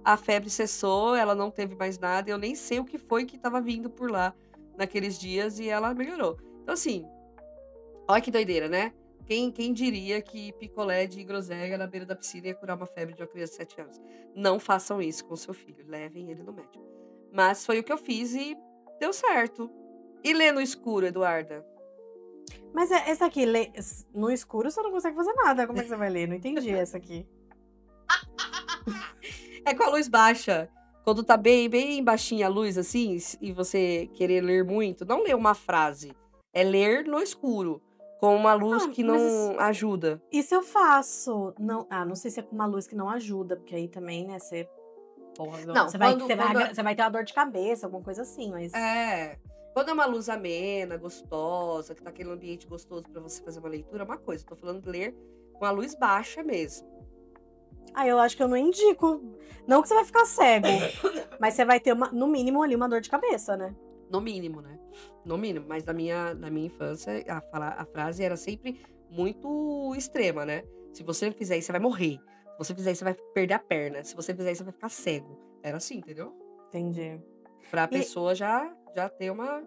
a febre cessou, ela não teve mais nada. Eu nem sei o que foi que tava vindo por lá naqueles dias e ela melhorou. Então, assim, olha que doideira, né? Quem diria que picolé de groselha na beira da piscina ia curar uma febre de uma criança de 7 anos? Não façam isso com seu filho, levem ele no médico. Mas foi o que eu fiz e deu certo. E ler no escuro, Eduarda? Mas essa aqui, no escuro você não consegue fazer nada. Como é que você vai ler? Não entendi essa aqui. É com a luz baixa. Quando tá bem baixinha a luz, assim, e você querer ler muito, não ler uma frase. É ler no escuro. Com uma luz que não ajuda. Isso eu faço. Não sei se é com uma luz que não ajuda, porque aí também, né, você... Porra, Não, você vai ter uma dor de cabeça, alguma coisa assim, mas... Quando é uma luz amena, gostosa, que tá aquele ambiente gostoso pra você fazer uma leitura, é uma coisa. Tô falando de ler com a luz baixa mesmo. Eu acho que eu não indico. Não que você vai ficar cego, mas você vai ter, no mínimo, ali uma dor de cabeça, né? No mínimo, né? No mínimo. Mas na minha infância, a frase era sempre muito extrema, né? Se você fizer isso, você vai morrer. Se você fizer isso, você vai perder a perna. Se você fizer isso, você vai ficar cego. Era assim, entendeu? Entendi. Pra pessoa já ter uma...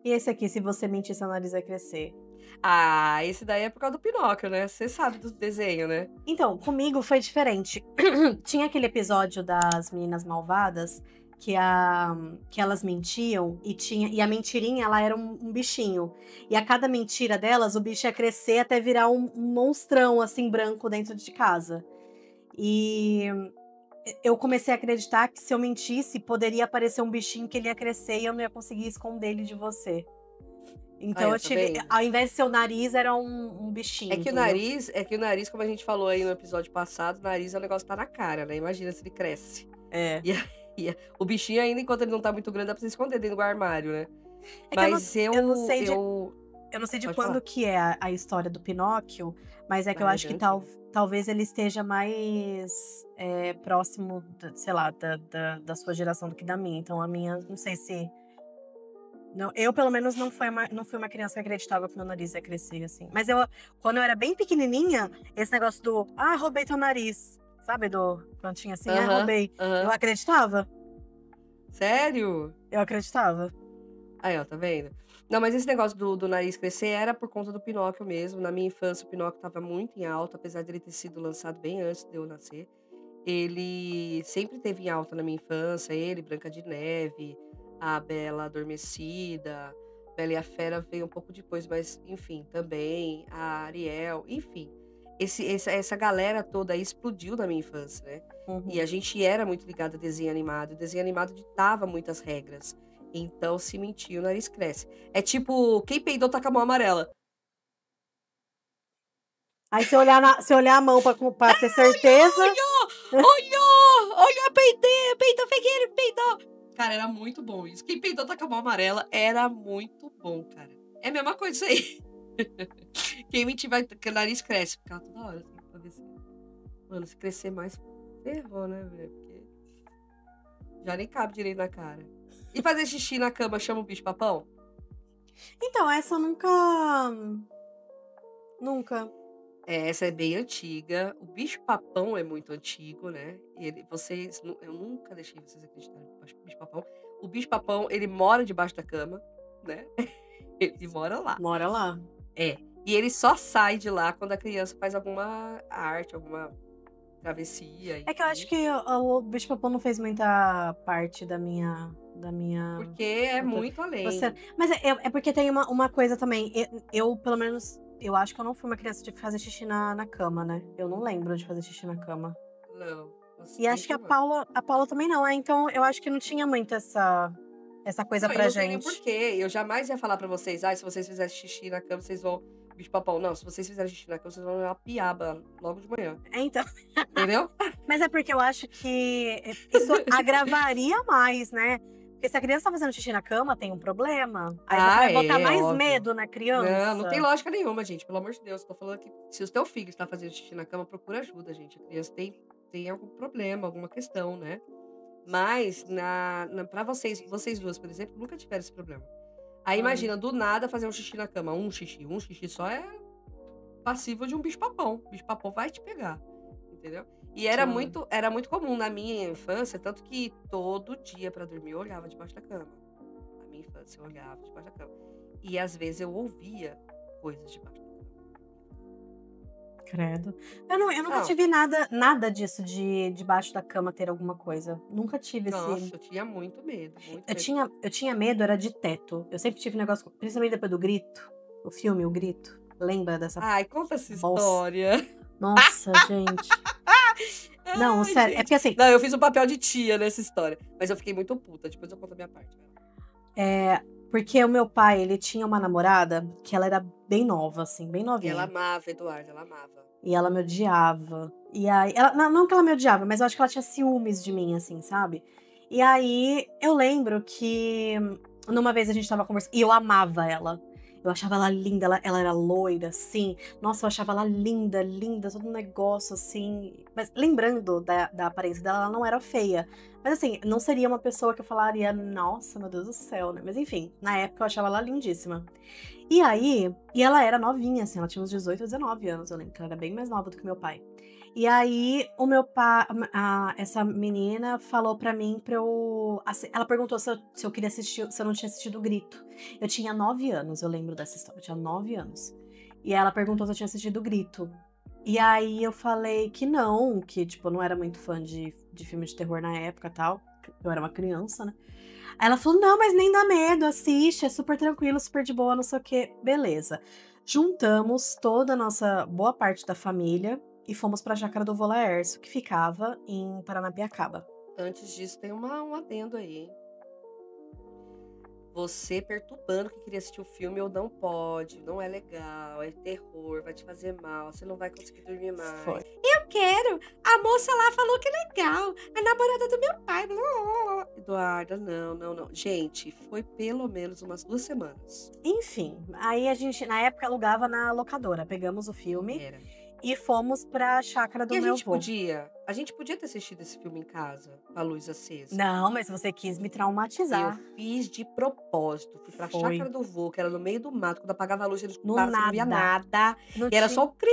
E esse aqui, se você mentir, seu nariz vai crescer? Ah, esse daí é por causa do Pinóquio, né? Você sabe do desenho, né? Então, comigo foi diferente. Tinha aquele episódio das Meninas Malvadas que elas mentiam e a mentirinha, ela era um bichinho. E a cada mentira delas, o bicho ia crescer até virar um monstrão, assim, branco dentro de casa. E eu comecei a acreditar que se eu mentisse, poderia aparecer um bichinho que ele ia crescer e eu não ia conseguir esconder ele de você. Então eu tive, ao invés de ser o nariz, era um bichinho. É que o nariz, como a gente falou aí no episódio passado, o nariz é um negócio que tá na cara, né? Imagina se ele cresce. E o bichinho ainda, enquanto ele não tá muito grande, dá pra você esconder dentro do armário, né? Mas eu não sei de quando falar. Que é a história do Pinóquio, mas é que eu acho que talvez ele esteja mais próximo, sei lá, da sua geração do que da minha. Então a minha, não sei se... Não, eu, pelo menos, não fui uma criança que acreditava que meu nariz ia crescer, assim. Mas quando eu era bem pequenininha, esse negócio do, roubei teu nariz, sabe? Quando tinha assim, roubei. Eu acreditava. Sério? Eu acreditava. Aí, ó, tá vendo? Não, mas esse negócio do nariz crescer era por conta do Pinóquio mesmo. Na minha infância, o Pinóquio tava muito em alta, apesar dele ter sido lançado bem antes de eu nascer. Ele sempre teve em alta na minha infância. Ele, Branca de Neve, a Bela Adormecida, Bela e a Fera veio um pouco depois, mas enfim, também. A Ariel, enfim. Essa galera toda aí explodiu na minha infância, né? E a gente era muito ligado a desenho animado. O desenho animado ditava muitas regras. Então, se mentir, o nariz cresce. É tipo, quem peidou tá com a mão amarela. Aí se olhar a mão pra ter certeza. Olhou, peidou, peguei, peidou. Cara, era muito bom isso. Quem peidou tá com a mão amarela era muito bom, cara. É a mesma coisa isso aí. Quem mentir vai, que o nariz cresce. Ficar toda hora, assim, pra ver se... Mano, se crescer mais, ferrou, né, velho? Porque já nem cabe direito na cara. E fazer xixi na cama chama o bicho papão? Então, essa eu nunca. Essa é bem antiga. O bicho papão é muito antigo, né? Eu nunca deixei vocês acreditarem no bicho papão. O bicho papão, ele mora debaixo da cama, né? Ele mora lá. Mora lá. É. E ele só sai de lá quando a criança faz alguma arte, alguma travessia. É que eu acho que o bicho-papão não fez muita parte da minha. Porque é muito além. Mas é porque tem uma coisa também. Eu, pelo menos, eu acho que eu não fui uma criança de fazer xixi na cama, né? Eu não lembro de fazer xixi na cama. Não. E acho que a Paula também não. Então eu acho que não tinha muito essa coisa pra não gente. Não tem porquê. Eu jamais ia falar pra vocês, se vocês fizerem xixi na cama, vocês vão... Bicho papão. Não, se vocês fizerem xixi na cama, vocês vão ver uma piaba logo de manhã. Então. Entendeu? Mas é porque eu acho que isso agravaria mais, né? Porque se a criança tá fazendo xixi na cama, tem um problema. Aí você vai botar mais óbvio. medo na criança. Não tem lógica nenhuma, gente. Pelo amor de Deus. Tô falando que se o teu filho está fazendo xixi na cama, procura ajuda, gente. A criança tem algum problema, alguma questão, né? Mas, pra vocês duas, por exemplo, nunca tiveram esse problema. Aí imagina, do nada, fazer um xixi na cama. Um xixi só é passível de um bicho-papão. O bicho-papão vai te pegar, entendeu? E era muito comum na minha infância, tanto que todo dia pra dormir eu olhava debaixo da cama. Na minha infância eu olhava debaixo da cama. E às vezes eu ouvia coisas debaixo da cama. Credo. Eu nunca tive nada disso de debaixo da cama ter alguma coisa. Nunca tive Nossa, eu tinha muito medo. Eu tinha medo, era de teto. Eu sempre tive negócio, principalmente depois do Grito. O filme, o Grito. Lembra dessa... Ai, conta essa história. Nossa, gente. Não, sério, é porque assim... Não, eu fiz o papel de tia nessa história. Mas eu fiquei muito puta, depois eu conto a minha parte. Porque o meu pai, ele tinha uma namorada que ela era bem nova, assim, bem novinha. E ela amava, Eduardo, ela amava. E ela me odiava. E aí, não que ela me odiava, mas eu acho que ela tinha ciúmes de mim, assim, sabe? E aí, eu lembro que numa vez a gente tava conversando, e eu amava ela. Eu achava ela linda, ela era loira, assim. Nossa, eu achava ela linda, todo um negócio, assim. Mas lembrando da aparência dela, ela não era feia. Mas assim, não seria uma pessoa que eu falaria, nossa, meu Deus do céu, né? Mas enfim, na época eu achava ela lindíssima. E aí, ela era novinha, assim, ela tinha uns 18 ou 19 anos, eu lembro que ela era bem mais nova do que meu pai. E aí, o meu pai, essa menina falou pra mim ela perguntou se eu queria assistir, se eu não tinha assistido o Grito. Eu tinha 9 anos, eu lembro dessa história, eu tinha 9 anos. E ela perguntou se eu tinha assistido o Grito. E aí eu falei que não, que tipo, eu não era muito fã de filme de terror na época e tal. Eu era uma criança, né? Aí ela falou, não, mas nem dá medo, assiste, é super tranquilo, super de boa, não sei o quê. Beleza. Juntamos toda a nossa boa parte da família e fomos pra Chácara do Vô Laércio, que ficava em Paranapiacaba. Antes disso, tem um adendo aí, hein? Você perturbando que queria assistir o filme ou não pode, não é legal, é terror, vai te fazer mal, você não vai conseguir dormir mais. Foi. Eu quero! A moça lá falou que é legal, a namorada do meu pai. Eduarda, não. Gente, foi pelo menos umas 2 semanas. Enfim, aí a gente, na época, alugava na locadora. Pegamos o filme e fomos pra chácara do meu avô. A gente podia ter assistido esse filme em casa, com a luz acesa. Não, mas você quis me traumatizar. Eu fiz de propósito. Fui pra chácara do vô, que era no meio do mato. Quando apagava a luz, não via nada. E era só o cri.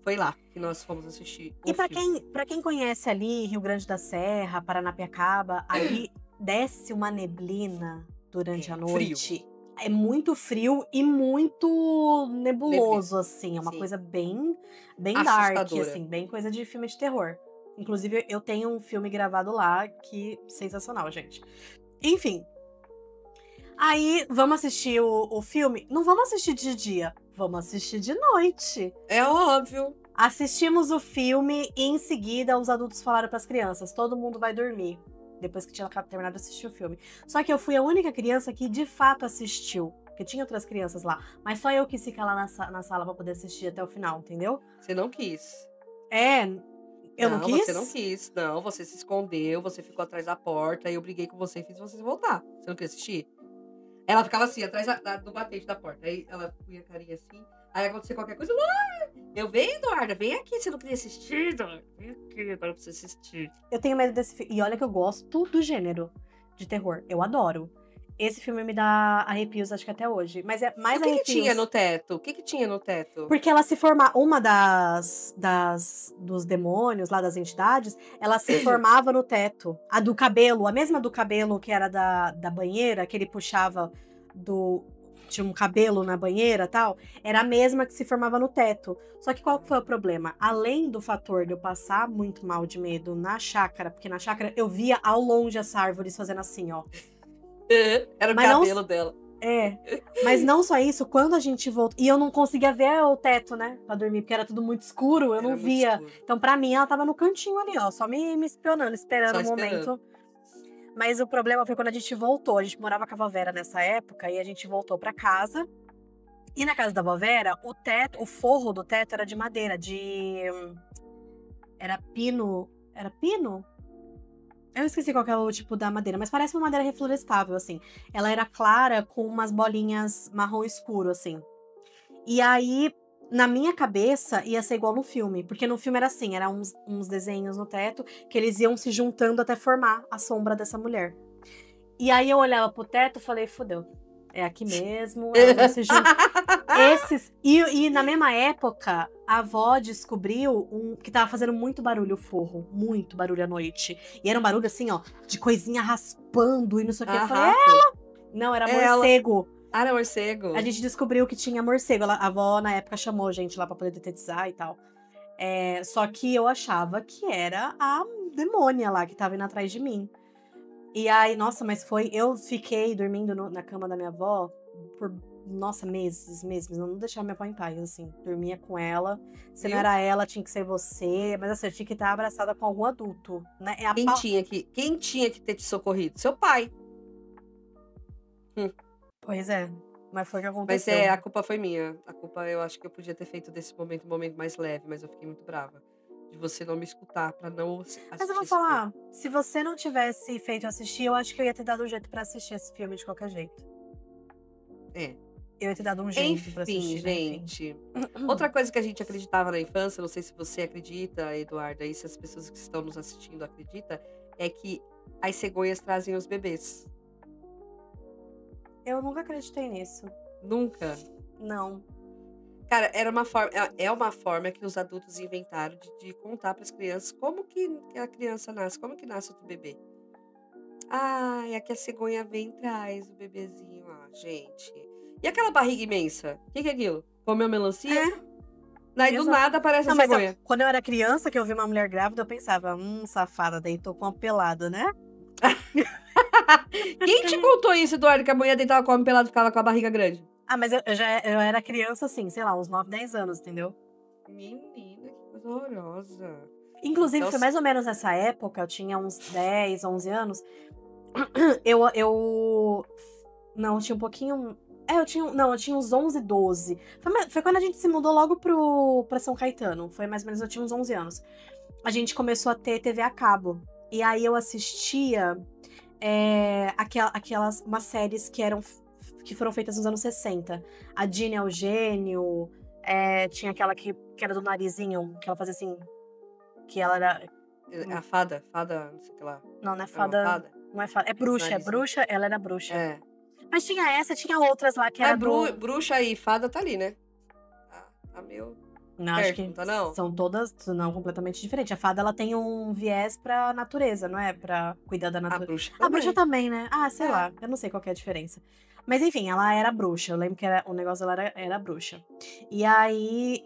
Foi lá que nós fomos assistir o filme. Pra quem conhece ali, Rio Grande da Serra, Paranapiacaba, ali desce uma neblina durante a frio. noite. É muito frio e muito nebuloso, assim. É uma Sim. coisa bem dark, Assustadora. assim. Bem coisa de filme de terror. Inclusive, eu tenho um filme gravado lá que sensacional, gente. Enfim. Aí, vamos assistir o filme? Não vamos assistir de dia, vamos assistir de noite. É óbvio. Assistimos o filme e em seguida os adultos falaram pras crianças: todo mundo vai dormir. Depois que tinha terminado de assistir o filme. Só que eu fui a única criança que de fato assistiu. Porque tinha outras crianças lá. Mas só eu quis ficar lá na sala pra poder assistir até o final, entendeu? Você não quis. É. Eu não quis? Você não quis. Não, você se escondeu, você ficou atrás da porta, aí eu briguei com você e fiz você voltar. Você não queria assistir? Ela ficava assim, atrás do batente da porta. Aí ela punha a carinha assim. Aí acontecia qualquer coisa. Eu venho, Eduarda, vem aqui. Você não queria assistir, Eduarda? Vem aqui agora pra você assistir. Eu tenho medo desse filme. E olha que eu gosto do gênero de terror. Eu adoro. Esse filme me dá arrepios, acho que até hoje. Mas é mais O que arrepios. tinha no teto? O que tinha no teto? Porque ela se formava. Uma dos demônios lá, das entidades, ela se formava no teto. A do cabelo, a mesma do cabelo que era da banheira, que ele puxava do. Tinha um cabelo na banheira e tal, era a mesma que se formava no teto. Só que qual que foi o problema? Além do fator de eu passar muito mal de medo na chácara, porque na chácara eu via ao longe as árvores fazendo assim, ó. Era o Mas não- cabelo dela. É, mas não só isso, quando a gente voltou. E eu não conseguia ver o teto, né? Pra dormir, porque era tudo muito escuro, eu Era não muito via. escuro. Então, pra mim, ela tava no cantinho ali, ó, só me espionando, esperando Só o momento. Mas o problema foi quando a gente voltou. A gente morava com a vó Vera nessa época, e a gente voltou pra casa. E na casa da vó Vera, o teto, o forro do teto era de madeira, Era pino. Era pino? Eu esqueci qual que é o tipo da madeira, mas parece uma madeira reflorestável, assim. Ela era clara com umas bolinhas marrom escuro, assim. E aí, na minha cabeça, ia ser igual no filme. Porque no filme era assim, eram uns desenhos no teto que eles iam se juntando até formar a sombra dessa mulher. E aí eu olhava pro teto e falei, fudeu. É aqui mesmo, elas vão se juntar. E na mesma época, a avó descobriu que tava fazendo muito barulho o forro. Muito barulho à noite. E era um barulho assim, ó, de coisinha raspando e não sei o que. Eu falei, não, era morcego. Ah, era morcego. A gente descobriu que tinha morcego. A avó, na época, chamou a gente lá pra poder detetizar e tal. Só que eu achava que era a demônia lá que tava indo atrás de mim. E aí, nossa, mas foi... Eu fiquei dormindo na cama da minha avó por, nossa, meses. Não deixava minha avó em paz, assim. Dormia com ela. Se não era ela, tinha que ser você. Mas assim, eu tinha que estar abraçada com algum adulto, né? Quem tinha que ter te socorrido? Seu pai. Pois é. Mas foi o que aconteceu. Mas a culpa foi minha. A culpa, eu acho que eu podia ter feito desse momento um momento mais leve, mas eu fiquei muito brava. De você não me escutar, pra não assistir. Mas eu vou falar, se você não tivesse feito assistir, eu acho que eu ia ter dado um jeito pra assistir esse filme de qualquer jeito. Eu ia ter dado um jeito pra assistir. Gente. Outra coisa que a gente acreditava na infância, não sei se você acredita, Eduarda, e se as pessoas que estão nos assistindo acreditam, é que as cegonhas trazem os bebês. Eu nunca acreditei nisso. Nunca? Não. Cara, é uma forma que os adultos inventaram de contar para as crianças como que a criança nasce, como que nasce o bebê. É aqui a cegonha vem e traz o bebezinho. Gente. E aquela barriga imensa? O que é aquilo? Comeu melancia? Daí do nada aparece a cegonha. Quando eu era criança, que eu vi uma mulher grávida, eu pensava, safada, deitou com uma pelada, né? Quem te contou isso, Eduardo, que a mulher deitava com o homem pelado e ficava com a barriga grande? Mas eu era criança, assim, sei lá, uns 9, 10 anos, entendeu? Menina, que coisa horrorosa. Inclusive, foi mais ou menos nessa época, eu tinha uns 10, 11 anos. Não, eu tinha um pouquinho... eu tinha uns 11, 12. Foi quando a gente se mudou logo pra São Caetano. Foi mais ou menos, eu tinha uns 11 anos. A gente começou a ter TV a cabo. E aí eu assistia umas séries que foram feitas nos anos 60. A Dina é o Gênio, tinha aquela que era do narizinho, que ela fazia assim, que ela era... A fada, não sei o que lá. Não é fada. Não é fada. É bruxa, ela era bruxa. Mas tinha essa, tinha outras lá que era bruxa e fada tá ali, né? Tá meu... Não, acho Perto, não que tá não? são todas não completamente diferentes. A fada, ela tem um viés pra natureza, não é? Pra cuidar da A natureza. bruxa A bruxa também. também, né? Ah, sei É. lá. Eu não sei qual que é a diferença. Mas enfim, ela era bruxa. Eu lembro que o negócio dela era bruxa. E aí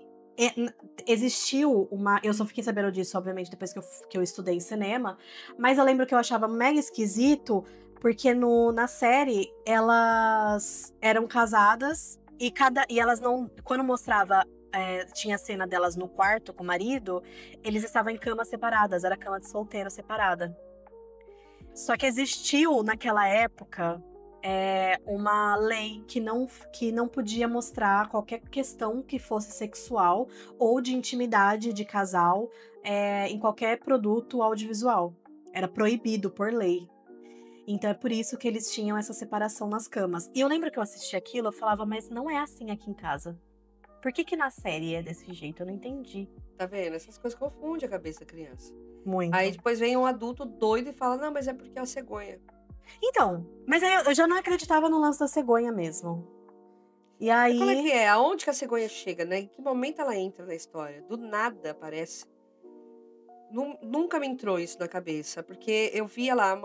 existiu uma. Eu só fiquei sabendo disso, obviamente, depois que eu estudei cinema. Mas eu lembro que eu achava mega esquisito, porque na série elas eram casadas e elas não. Quando mostrava. Tinha a cena delas no quarto com o marido, eles estavam em camas separadas, era cama de solteiro separada. Só que existiu naquela época uma lei que não podia mostrar qualquer questão que fosse sexual ou de intimidade de casal em qualquer produto audiovisual. Era proibido por lei. Então é por isso que eles tinham essa separação nas camas. E eu lembro que eu assisti aquilo, eu falava, mas não é assim aqui em casa. Por que na série é desse jeito? Eu não entendi. Tá vendo? Essas coisas confundem a cabeça da criança. Muito. Aí depois vem um adulto doido e fala, não, mas é porque é a cegonha. Então, mas aí eu já não acreditava no lance da cegonha mesmo. E Mas qual é que aí. é? Aonde que a cegonha chega, né? Em que momento ela entra na história? Do nada aparece. Nunca me entrou isso na cabeça, porque eu via lá,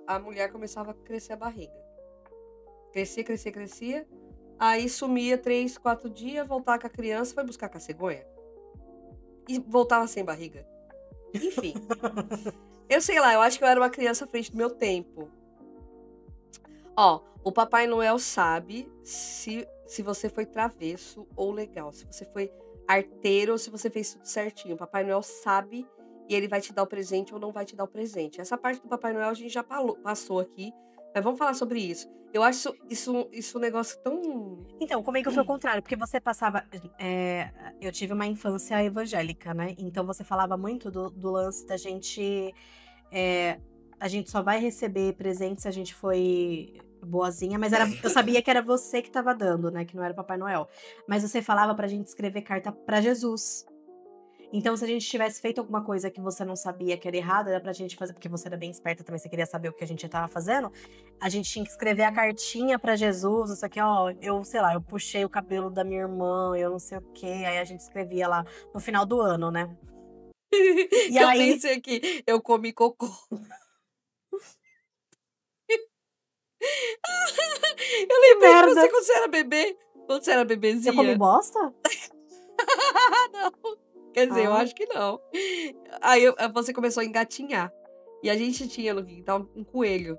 a mulher começava a crescer a barriga. Crescia, crescia, crescia. Aí sumia 3, 4 dias, voltava com a criança, foi buscar com a cegonha. E voltava sem barriga. Enfim. Eu sei lá, eu acho que eu era uma criança à frente do meu tempo. Ó, o Papai Noel sabe se você foi travesso ou legal. Se você foi arteiro ou se você fez tudo certinho. O Papai Noel sabe e ele vai te dar o presente ou não vai te dar o presente. Essa parte do Papai Noel a gente já passou aqui. Mas vamos falar sobre isso. Eu acho isso um negócio tão... Então, comigo foi o contrário, porque você passava. Eu tive uma infância evangélica, né? Então você falava muito do lance da gente. A gente só vai receber presente se a gente foi boazinha, mas eu sabia que era você que tava dando, né? Que não era o Papai Noel. Mas você falava pra gente escrever carta pra Jesus. Então, se a gente tivesse feito alguma coisa que você não sabia que era errada, era pra gente fazer, porque você era bem esperta também, você queria saber o que a gente tava fazendo, a gente tinha que escrever a cartinha pra Jesus, isso aqui, ó, sei lá, eu puxei o cabelo da minha irmã, eu não sei o quê, aí a gente escrevia lá no final do ano, né? E eu aí... pensei aqui, eu comi cocô. Eu lembrei de você quando você era bebê. Quando você era bebezinha. Eu comi bosta? Não. Quer dizer, eu acho que não. Aí você começou a engatinhar. E a gente tinha no quintal um coelho.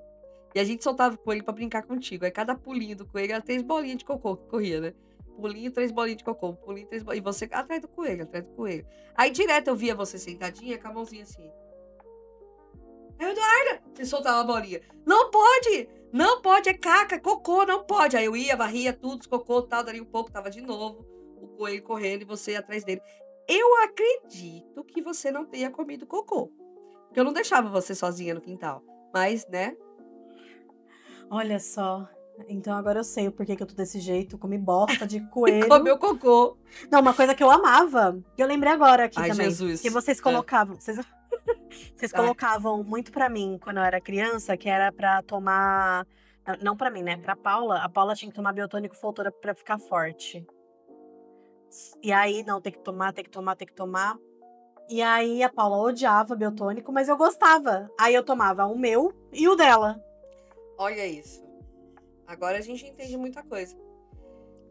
E a gente soltava o coelho pra brincar contigo. Aí cada pulinho do coelho era 3 bolinhas de cocô que corria, né? Pulinho, 3 bolinhas de cocô. Pulinho, 3 bolinhas. E você atrás do coelho, atrás do coelho. Aí direto eu via você sentadinha com a mãozinha assim. Eduarda! Você soltava a bolinha. Não pode! Não pode, é caca, cocô, não pode. Aí eu ia, varria tudo, os cocô, tal, daria um pouco, tava de novo. O coelho correndo e você atrás dele. Eu acredito que você não tenha comido cocô. Porque eu não deixava você sozinha no quintal. Mas, né? Olha só. Então agora eu sei o porquê que eu tô desse jeito. Comi bosta de coelho. Comeu cocô. Não, uma coisa que eu amava. Que eu lembrei agora aqui também. Jesus. Que vocês colocavam. Vocês colocavam muito pra mim quando eu era criança, que era pra tomar. Não pra mim, né? Pra Paula. A Paula tinha que tomar biotônico Foltora pra ficar forte. E aí, não, tem que tomar, tem que tomar, tem que tomar. E aí a Paula odiava biotônico, mas eu gostava. Aí eu tomava o meu e o dela. Olha isso. Agora a gente entende muita coisa.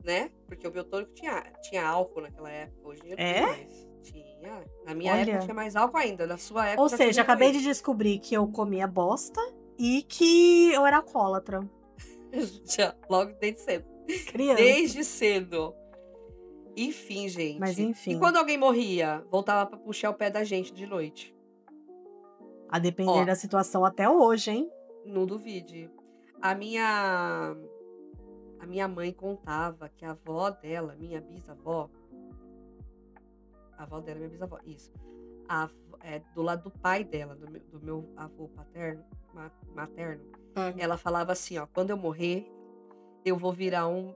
Né? Porque o biotônico tinha álcool naquela época. Hoje não tem mais. Tinha. Na minha época tinha mais álcool ainda. Na sua época. Ou seja, acabei de descobrir que eu comia bosta e que eu era alcoólatra. Já, logo desde cedo. Criança. Desde cedo. Enfim, gente. Mas enfim. E quando alguém morria, voltava pra puxar o pé da gente de noite? A depender da situação até hoje, hein? Não duvide. A minha mãe contava que a avó dela, minha bisavó... A avó dela, minha bisavó, isso. Do lado do pai dela, do meu avô materno, ela falava assim, ó, quando eu morrer, eu vou virar um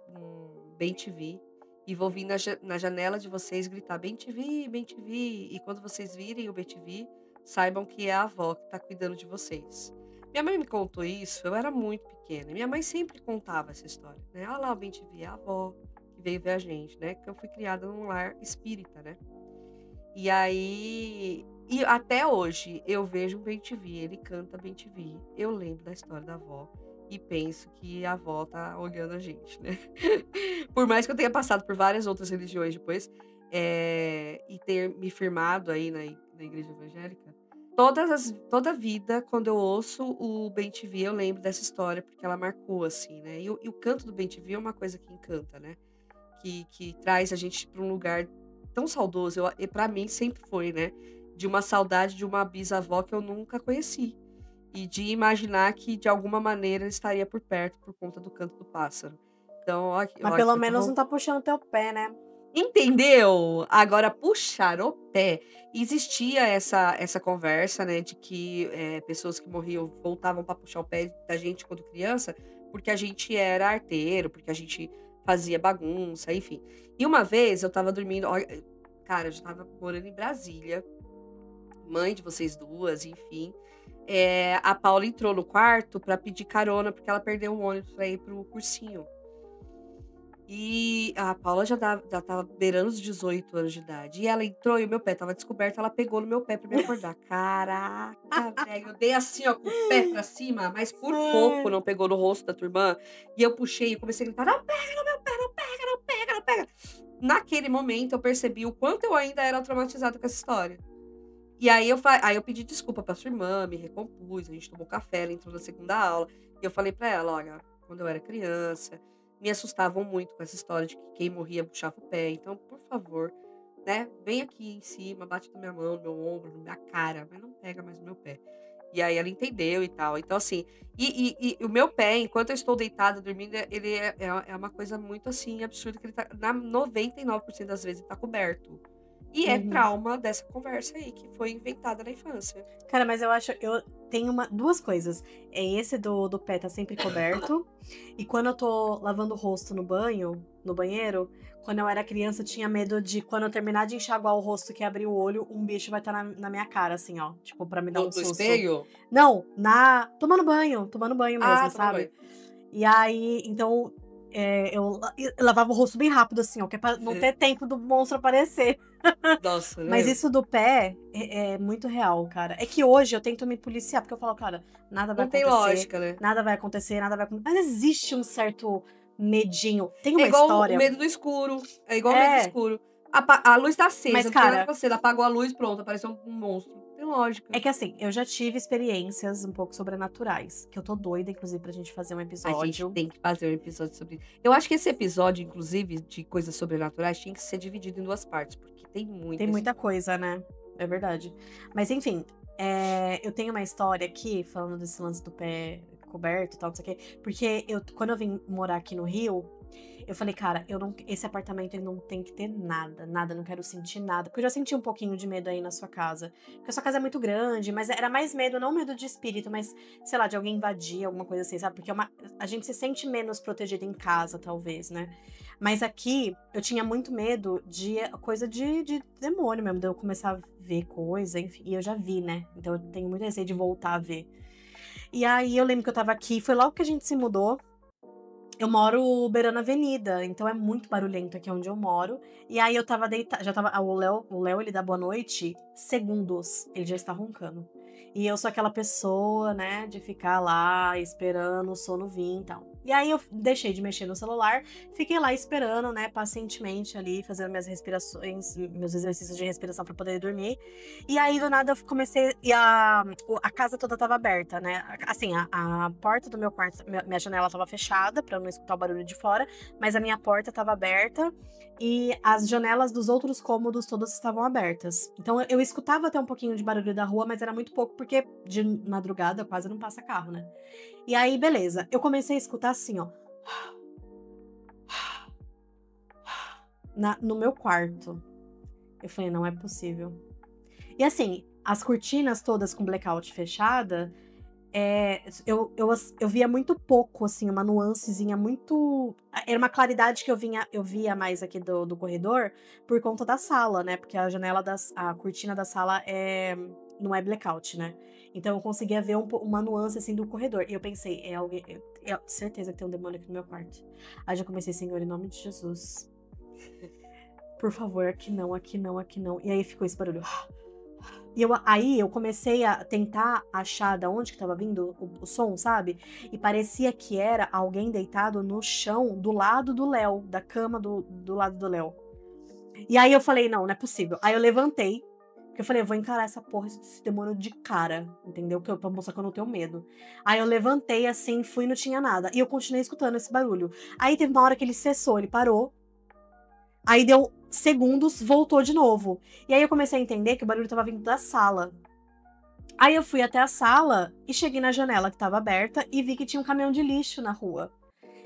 bem-te-vi e vou vir na janela de vocês gritar bem-te-vi, bem-te-vi. E quando vocês virem o bem-te-vi, saibam que é a avó que tá cuidando de vocês. Minha mãe me contou isso, eu era muito pequena. Minha mãe sempre contava essa história, né? Olha lá o bem-te-vi, é a avó que veio ver a gente, né? Que eu fui criada num lar espírita, né? E aí, e até hoje, eu vejo um bem-te-vi, ele canta bem-te-vi. Eu lembro da história da avó e penso que a avó tá olhando a gente, né? Por mais que eu tenha passado por várias outras religiões depois, e ter me firmado aí na igreja evangélica, toda a vida, quando eu ouço o bem-te-vi, eu lembro dessa história, porque ela marcou, assim, né? E o canto do bem-te-vi é uma coisa que encanta, né? Que traz a gente para um lugar tão saudoso. E para mim sempre foi, né? De uma saudade de uma bisavó que eu nunca conheci. E de imaginar que, de alguma maneira, estaria por perto por conta do canto do pássaro. Então, ó, Mas ó, pelo eu menos tava... não tá puxando teu pé, né? Entendeu? Agora, puxar o pé. Existia essa conversa, né? De que pessoas que morriam voltavam para puxar o pé da gente quando criança, porque a gente era arteiro, porque a gente fazia bagunça, enfim. E uma vez eu tava dormindo. Cara, eu já tava morando em Brasília, mãe de vocês duas, enfim. A Paula entrou no quarto pra pedir carona, porque ela perdeu o ônibus pra ir pro cursinho. E a Paula já tava beirando os 18 anos de idade. E ela entrou e o meu pé tava descoberto, ela pegou no meu pé pra me acordar. Caraca, velho, eu dei assim, ó, com o pé pra cima, mas por pouco não pegou no rosto da tua irmã. E eu puxei e comecei a gritar: não pega no meu pé, não pega, não pega, não pega. Naquele momento eu percebi o quanto eu ainda era traumatizada com essa história. E aí eu pedi desculpa pra sua irmã, me recompus, a gente tomou café, ela entrou na segunda aula. E eu falei pra ela: olha, quando eu era criança, me assustavam muito com essa história de que quem morria puxava o pé. Então, por favor, né, vem aqui em cima, bate na minha mão, no meu ombro, na minha cara, mas não pega mais no meu pé. E aí ela entendeu e tal. Então, assim, e o meu pé, enquanto eu estou deitada, dormindo, ele é uma coisa muito, assim, absurda, que ele tá, na 99% das vezes, ele tá coberto. E é Uhum. trauma dessa conversa aí, que foi inventada na infância. Cara, mas eu tenho duas coisas. É esse do pé tá sempre coberto. E quando eu tô lavando o rosto no banheiro, quando eu era criança, eu tinha medo de, quando eu terminar de enxaguar o rosto, que abrir o olho, um bicho vai estar na minha cara, assim, ó. Tipo, pra me dar um No susto. espelho? Não, tomando banho mesmo, Tomando sabe? banho. E aí, então, eu lavava o rosto bem rápido, assim, ó, que é pra não ter tempo do monstro aparecer. Nossa, Mas né? isso do pé é muito real, cara. É que hoje eu tento me policiar, porque eu falo, cara, nada vai Não tem acontecer, lógica, né? nada vai acontecer, nada vai acontecer. Mas existe um certo medinho. Tem É uma igual o história. medo do escuro. É igual o medo do É, escuro. A luz tá acesa, mas, não tem nada cara, pra você. Apagou a luz, pronto, apareceu um monstro. Não tem lógica. é que assim, eu já tive experiências um pouco sobrenaturais, que eu tô doida, inclusive, pra gente fazer um A gente episódio. tem que fazer um episódio sobre isso. Eu acho que esse episódio, inclusive, de coisas sobrenaturais, tinha que ser dividido em duas partes, porque tem muita Tem muita história. coisa, né? É verdade. Mas enfim, eu tenho uma história aqui, falando desse lance do pé coberto e tal, não sei o quê. Porque quando eu vim morar aqui no Rio, eu falei, cara, esse apartamento ele não tem que ter nada, não quero sentir nada. Porque eu já senti um pouquinho de medo aí na sua casa. Porque a sua casa é muito grande, mas era mais medo, não medo de espírito, mas, sei lá, de alguém invadir, alguma coisa assim, sabe? Porque a gente se sente menos protegido em casa, talvez, né? Mas aqui, eu tinha muito medo de coisa de demônio mesmo, de eu começar a ver coisa, enfim. E eu já vi, né? Então eu tenho muito receio de voltar a ver. E aí eu lembro que eu tava aqui, foi logo que a gente se mudou. Eu moro beirando a avenida, então é muito barulhento aqui onde eu moro. E aí eu tava deitada, já tava. O Léo, ele dá boa noite, segundos, ele já está roncando. E eu sou aquela pessoa, né, de ficar lá esperando o sono vir e tal. E aí eu deixei de mexer no celular, fiquei lá esperando, né, pacientemente ali, fazendo minhas respirações, meus exercícios de respiração pra poder dormir. E aí do nada eu comecei. E a casa toda tava aberta, né? Assim, a porta do meu quarto, minha janela tava fechada pra eu não escutar o barulho de fora, mas a minha porta tava aberta e as janelas dos outros cômodos todas estavam abertas. Então eu escutava até um pouquinho de barulho da rua, mas era muito pouco, porque de madrugada quase não passa carro, né? E aí, beleza. Eu comecei a escutar assim, ó. No meu quarto. Eu falei, não é possível. E assim, as cortinas todas com blackout fechada, eu via muito pouco, assim, uma nuancezinha muito. Era uma claridade que eu via mais aqui do corredor por conta da sala, né? Porque a cortina da sala não é blackout, né? Então eu conseguia ver uma nuance assim do corredor. E eu pensei, certeza que tem um demônio aqui no meu quarto. Aí já comecei, Senhor, em nome de Jesus. Por favor, aqui não, aqui não, aqui não. E aí ficou esse barulho. E aí eu comecei a tentar achar da onde que tava vindo o som, sabe? E parecia que era alguém deitado no chão do lado do Léo, da cama do lado do Léo. E aí eu falei, não é possível. Aí eu levantei, porque eu falei, eu vou encarar essa porra, esse demônio de cara, entendeu? Pra mostrar que eu não tenho medo. Aí eu levantei assim, fui e não tinha nada. E eu continuei escutando esse barulho. Aí teve uma hora que ele cessou, ele parou. Aí deu segundos, voltou de novo. E aí eu comecei a entender que o barulho tava vindo da sala. Aí eu fui até a sala e cheguei na janela que tava aberta e vi que tinha um caminhão de lixo na rua.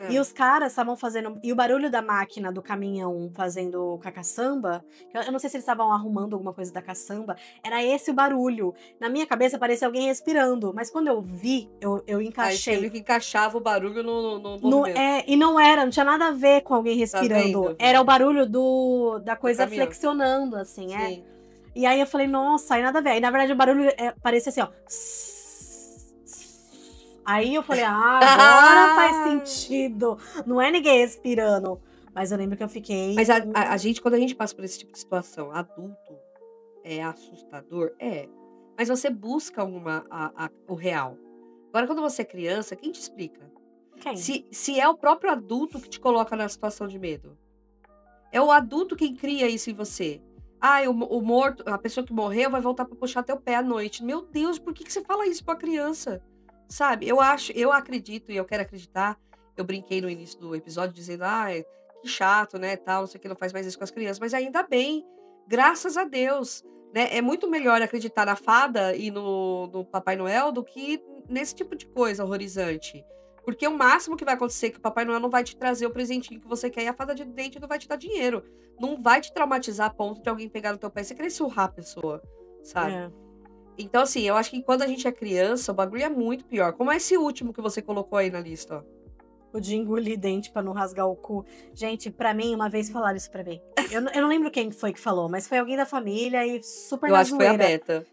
E os caras estavam fazendo. E o barulho da máquina do caminhão fazendo com a caçamba, eu não sei se eles estavam arrumando alguma coisa da caçamba, era esse o barulho. Na minha cabeça parecia alguém respirando, mas quando eu vi, eu Aí você encaixei. viu que encaixava o barulho no movimento. E não tinha nada a ver com alguém respirando. vendo? Era o barulho da coisa caminhão. flexionando, assim, Sim. E aí eu falei, nossa, aí nada a ver. Aí na verdade o barulho parecia assim, ó. Aí eu falei, agora faz sentido. Não é ninguém respirando. Mas eu lembro que eu fiquei. Mas a gente, quando a gente passa por esse tipo de situação, adulto, é assustador? É. Mas você busca o real. Agora, quando você é criança, quem te explica? Quem? Se é o próprio adulto que te coloca na situação de medo. É o adulto quem cria isso em você. Ah, o morto, a pessoa que morreu vai voltar pra puxar teu pé à noite. Meu Deus, por que você fala isso pra criança? Sabe? Eu acredito e eu quero acreditar. Eu brinquei no início do episódio dizendo, que chato, né, tal, não sei o que, não faz mais isso com as crianças. Mas ainda bem, graças a Deus, né? É muito melhor acreditar na fada e no Papai Noel do que nesse tipo de coisa horrorizante. Porque o máximo que vai acontecer é que o Papai Noel não vai te trazer o presentinho que você quer e a fada de dente não vai te dar dinheiro. Não vai te traumatizar a ponto de alguém pegar no teu pé e você querer surrar a pessoa, sabe? É. Então, assim, eu acho que quando a gente é criança, o bagulho é muito pior. Como é esse último que você colocou aí na lista, ó? O de engolir dente pra não rasgar o cu. Gente, pra mim, uma vez falaram isso pra mim. Eu não lembro quem foi que falou, mas foi alguém da família e super Eu na acho que foi a zoeira. Beta.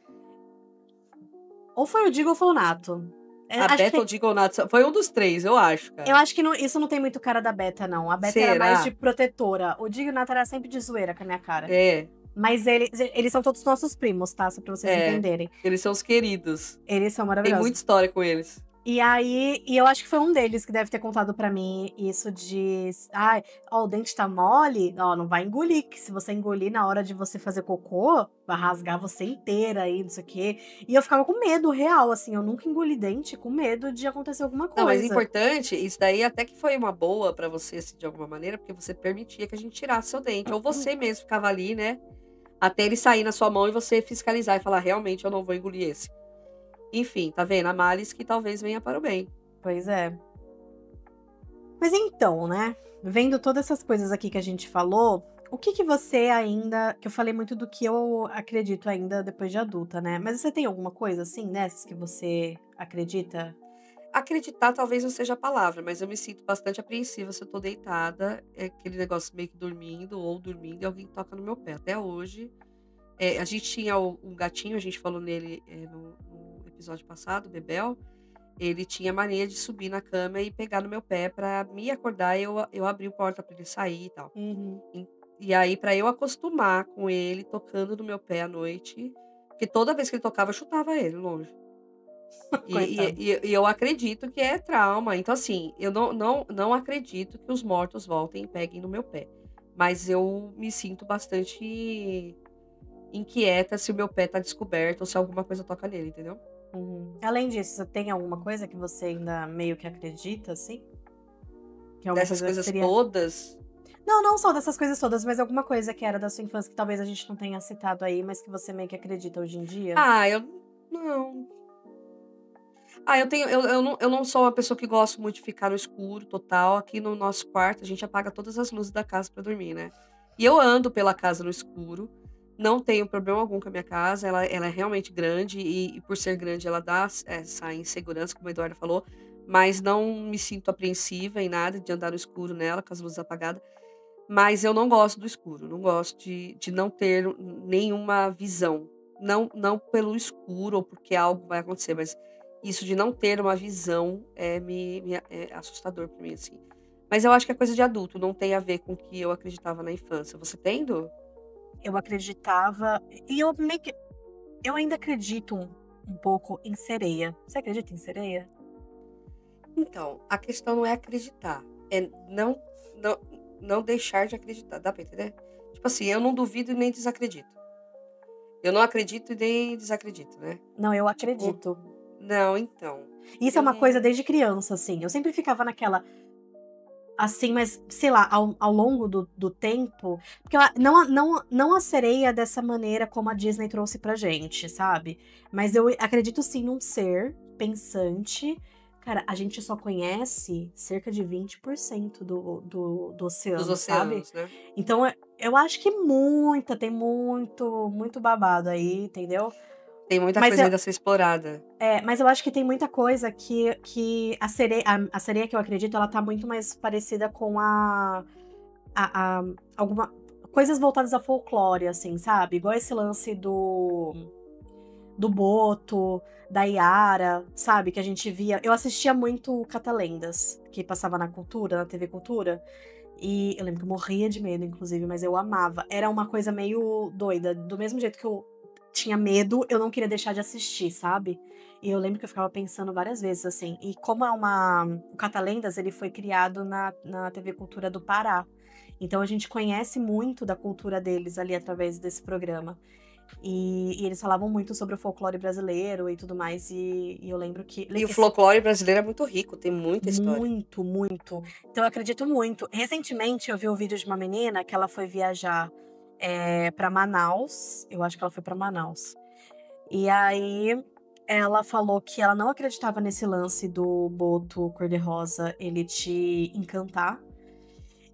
Ou foi o Digo ou foi o Nato. A Beta ou o Digo ou o Nato. Foi um dos três, eu acho, cara. Eu acho que isso não tem muito cara da Beta, não. A Beta era mais Será? de protetora. O Digo e o Nato era sempre de zoeira com a minha cara. É, Mas eles são todos nossos primos, tá? Só pra vocês entenderem. eles são os queridos. Eles são Tem maravilhosos. muita história com eles. E aí, eu acho que foi um deles que deve ter contado pra mim isso de... o dente tá mole, não vai engolir, que se você engolir na hora de você fazer cocô, vai rasgar você inteira aí, não sei o quê. E eu ficava com medo real, assim, eu nunca engoli dente com medo de acontecer alguma coisa. Não, mas importante, isso daí até que foi uma boa pra você, assim, de alguma maneira, porque você permitia que a gente tirasse seu dente. Ou você mesmo ficava ali, né? Até ele sair na sua mão e você fiscalizar e falar, realmente, eu não vou engolir esse. Enfim, tá vendo? A malice que talvez venha para o bem. Pois é. Mas então, né? Vendo todas essas coisas aqui que a gente falou, o que você ainda... Que eu falei muito do que eu acredito ainda depois de adulta, né? Mas você tem alguma coisa assim, dessas que você acredita? Acreditar talvez não seja a palavra, mas eu me sinto bastante apreensiva se eu tô deitada, é aquele negócio meio que dormindo e alguém toca no meu pé. Até hoje, a gente tinha um gatinho, a gente falou nele no episódio passado, o Bebel. Ele tinha mania de subir na cama e pegar no meu pé pra me acordar e eu abrir a porta pra ele sair e tal. E aí, pra eu acostumar com ele tocando no meu pé à noite, porque toda vez que ele tocava, eu chutava ele longe. E eu acredito que é trauma. Então, assim, eu não acredito que os mortos voltem e peguem no meu pé. Mas eu me sinto bastante inquieta se o meu pé tá descoberto ou se alguma coisa toca nele, entendeu? Além disso, você tem alguma coisa que você ainda meio que acredita, assim? Que é uma Dessas coisa que coisas todas. Não só dessas coisas todas, mas alguma coisa que era da sua infância que talvez a gente não tenha citado aí, mas que você meio que acredita hoje em dia? Eu não. Eu não sou uma pessoa que gosta muito de ficar no escuro total. Aqui no nosso quarto, a gente apaga todas as luzes da casa pra dormir, né? E eu ando pela casa no escuro. Não tenho problema algum com a minha casa. Ela é realmente grande e por ser grande, ela dá essa insegurança, como a Eduarda falou. Mas não me sinto apreensiva em nada de andar no escuro nela, com as luzes apagadas. Mas eu não gosto do escuro. Não gosto de não ter nenhuma visão. Não pelo escuro ou porque algo vai acontecer, mas isso de não ter uma visão é assustador pra mim, assim. Mas eu acho que é coisa de adulto, não tem a ver com o que eu acreditava na infância. Você tendo? Eu acreditava. E eu meio que. Eu ainda acredito um pouco em sereia. Você acredita em sereia? Então, a questão não é acreditar, é não, não deixar de acreditar. Dá pra entender? Tipo assim, eu não duvido e nem desacredito. Eu não acredito e nem desacredito, né? Não, eu Tipo, acredito. não, então. Isso é Eu uma coisa não. desde criança, assim. Eu sempre ficava naquela. Assim, mas, sei lá, ao longo do tempo. Porque não a sereia dessa maneira como a Disney trouxe pra gente, sabe? Mas eu acredito sim num ser pensante. Cara, a gente só conhece cerca de 20% do Dos oceano, sabe? oceanos, né? Então, eu acho que tem muito babado aí, entendeu? Tem muita Mas coisa eu, ainda a ser explorada. mas eu acho que tem muita coisa que a sereia que eu acredito, ela tá muito mais parecida com alguma coisas voltadas a folclore, assim, sabe? Igual esse lance do Boto, da Yara, sabe? Que a gente via. Eu assistia muito Catalendas, que passava na Cultura, na TV Cultura. E eu lembro que eu morria de medo, inclusive, mas eu amava. Era uma coisa meio doida. Do mesmo jeito que eu tinha medo, eu não queria deixar de assistir, sabe? E eu lembro que eu ficava pensando várias vezes, assim. E como é uma. O Catalendas, ele foi criado na TV Cultura do Pará. Então a gente conhece muito da cultura deles ali através desse programa. E eles falavam muito sobre o folclore brasileiro e tudo mais. E eu lembro que. E o folclore brasileiro é muito rico, tem muita história. Muito, muito. Então eu acredito muito. Recentemente eu vi o vídeo de uma menina que ela foi viajar para Manaus. Eu acho que ela foi para Manaus. E aí ela falou que ela não acreditava nesse lance do boto cor-de-rosa ele te encantar.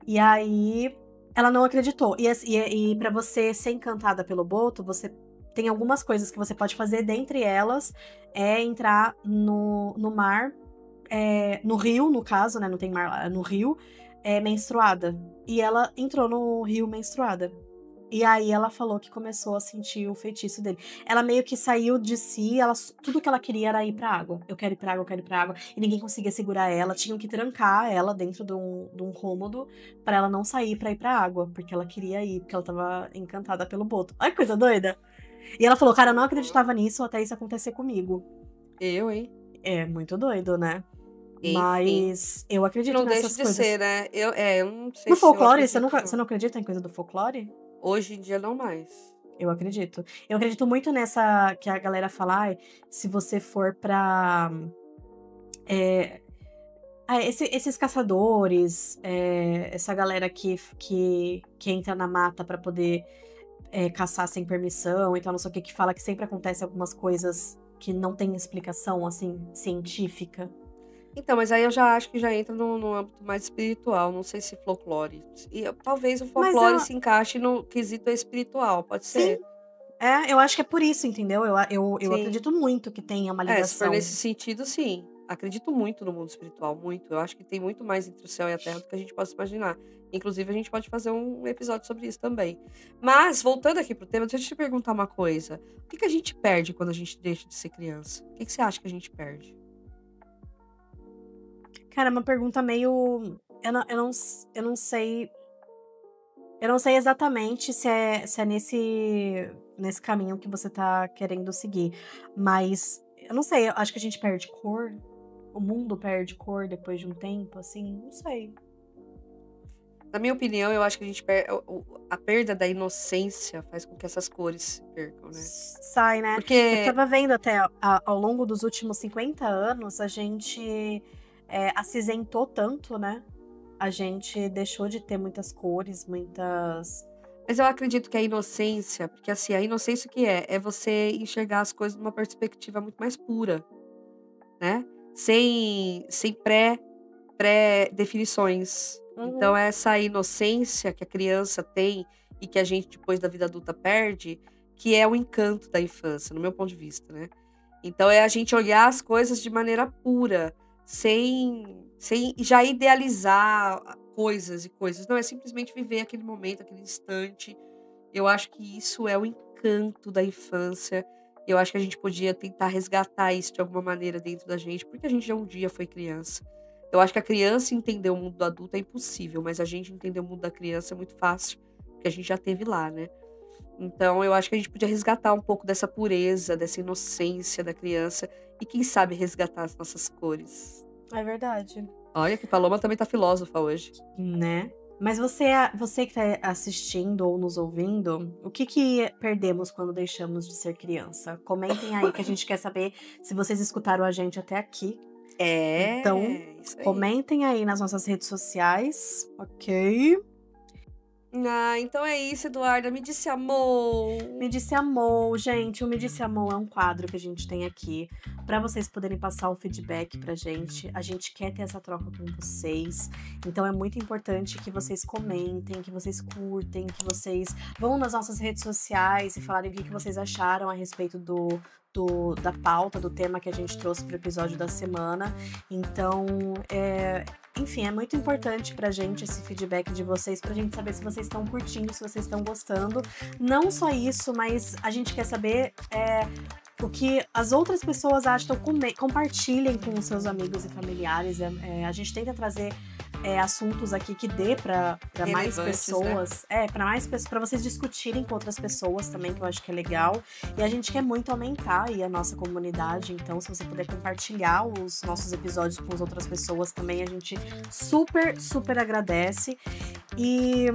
E aí ela não acreditou. E para você ser encantada pelo boto, você tem algumas coisas que você pode fazer. Dentre elas é entrar no mar, no rio, no caso, né? Não tem mar lá, no rio, menstruada. E ela entrou no rio menstruada. E aí ela falou que começou a sentir o feitiço dele. Ela meio que saiu de si, tudo que ela queria era ir pra água. Eu quero ir pra água, eu quero ir pra água. E ninguém conseguia segurar ela. Tinham que trancar ela dentro de um cômodo pra ela não sair pra ir pra água. Porque ela queria ir, porque ela tava encantada pelo boto. Olha que coisa doida! E ela falou, cara, eu não acreditava nisso até isso acontecer comigo. Eu, hein? É muito doido, né? Enfim. Mas eu acredito Não deixa nessas de coisas. ser, né? Eu não sei No se eu folclore, acredito, você não. não acredita em coisa do folclore? Hoje em dia não mais. Eu acredito. Eu acredito muito nessa que a galera fala, "Ai, se você for pra. Esses caçadores, essa galera que entra na mata pra poder caçar sem permissão, então não sei o que fala que sempre acontece algumas coisas que não tem explicação, assim, científica. Então, mas aí eu já acho que já entra no âmbito mais espiritual, não sei se folclore. Talvez o Mas folclore se encaixe no quesito espiritual, pode sim, ser? eu acho que é por isso, entendeu? Eu Sim. acredito muito que tenha uma Se for ligação. nesse sentido, sim. Acredito muito no mundo espiritual, muito. Eu acho que tem muito mais entre o céu e a terra do que a gente possa imaginar. Inclusive, a gente pode fazer um episódio sobre isso também. Mas, voltando aqui pro tema, deixa eu te perguntar uma coisa. O que a gente perde quando a gente deixa de ser criança? O que você acha que a gente perde? Cara, é uma pergunta meio. Eu não sei. Eu não sei exatamente se é nesse caminho que você tá querendo seguir. Mas eu não sei, eu acho que a gente perde cor. O mundo perde cor depois de um tempo, assim, não sei. Na minha opinião, eu acho que a gente a perda da inocência faz com que essas cores se percam, né? Sai, né? Eu Porque, tava vendo até ao longo dos últimos 50 anos, a gente acinzentou tanto, né? A gente deixou de ter muitas cores, muitas. mas eu acredito que a inocência, porque assim, a inocência o que é? É você enxergar as coisas numa perspectiva muito mais pura, né? Sem pré-definições. Então, Uhum. essa inocência que a criança tem e que a gente, depois da vida adulta, perde, que é o encanto da infância, no meu ponto de vista, né? Então, é a gente olhar as coisas de maneira pura, sem já idealizar coisas e coisas. Não, é simplesmente viver aquele momento, aquele instante. Eu acho que isso é o encanto da infância. Eu acho que a gente podia tentar resgatar isso de alguma maneira dentro da gente, porque a gente já um dia foi criança. Eu acho que a criança entender o mundo do adulto é impossível, mas a gente entender o mundo da criança é muito fácil, porque a gente já teve lá, né? Então eu acho que a gente podia resgatar um pouco dessa pureza, dessa inocência da criança e quem sabe resgatar as nossas cores. É verdade. Olha que Paloma também tá filósofa hoje. Né? Mas você que tá assistindo ou nos ouvindo, o que perdemos quando deixamos de ser criança? Comentem aí que a gente quer saber se vocês escutaram a gente até aqui. Então, Isso aí. comentem aí nas nossas redes sociais, ok? Então é isso, Eduarda. Me disse amor. Me Disse Amor, gente. O Me Disse Amor é um quadro que a gente tem aqui para vocês poderem passar o feedback pra gente. A gente quer ter essa troca com vocês. Então é muito importante que vocês comentem, que vocês curtem, que vocês vão nas nossas redes sociais e falarem o que vocês acharam a respeito da pauta, do tema que a gente trouxe pro episódio da semana. Então, enfim, é muito importante pra gente esse feedback de vocês, pra gente saber se vocês estão curtindo, se vocês estão gostando. Não só isso, mas a gente quer saber o que as outras pessoas acham. Compartilhem com os seus amigos e familiares. A gente tenta trazer assuntos aqui que dê pra mais pessoas. Né? Pra vocês discutirem com outras pessoas também, que eu acho que é legal. E a gente quer muito aumentar aí a nossa comunidade. Então, se você puder compartilhar os nossos episódios com as outras pessoas também, a gente super, super agradece. E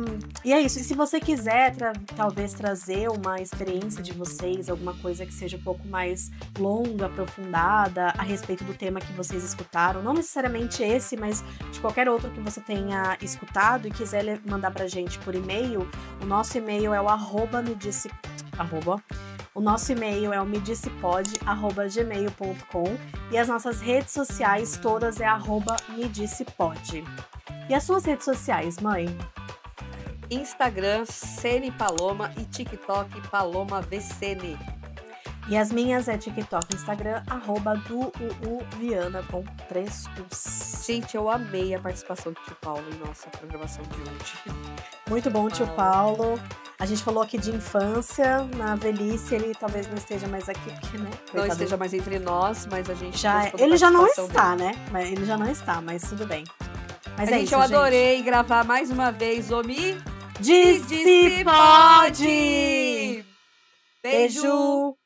é isso. E se você quiser, talvez, trazer uma experiência de vocês, alguma coisa que seja um pouco mais longa, aprofundada, a respeito do tema que vocês escutaram, não necessariamente esse, mas de qualquer outro que você tenha escutado e quiser mandar pra gente por e-mail, o nosso e-mail é o O nosso e-mail é o medicepod@gmail.com e as nossas redes sociais todas é @medicepod. E as suas redes sociais, mãe? Instagram, Cene Paloma e TikTok, Paloma VCN. E as minhas é TikTok, Instagram, @duuviana com 3 U's. Gente, eu amei a participação do tio Paulo em nossa programação de hoje. Muito bom, tio Paulo. A gente falou aqui de infância, na velhice ele talvez não esteja mais aqui, porque, né? Não esteja mais entre nós, mas a gente... Ele já não está, né? Ele já não está, mas tudo bem. Mas gente, isso, eu adorei gravar mais uma vez o Me Disse Pode! Beijo!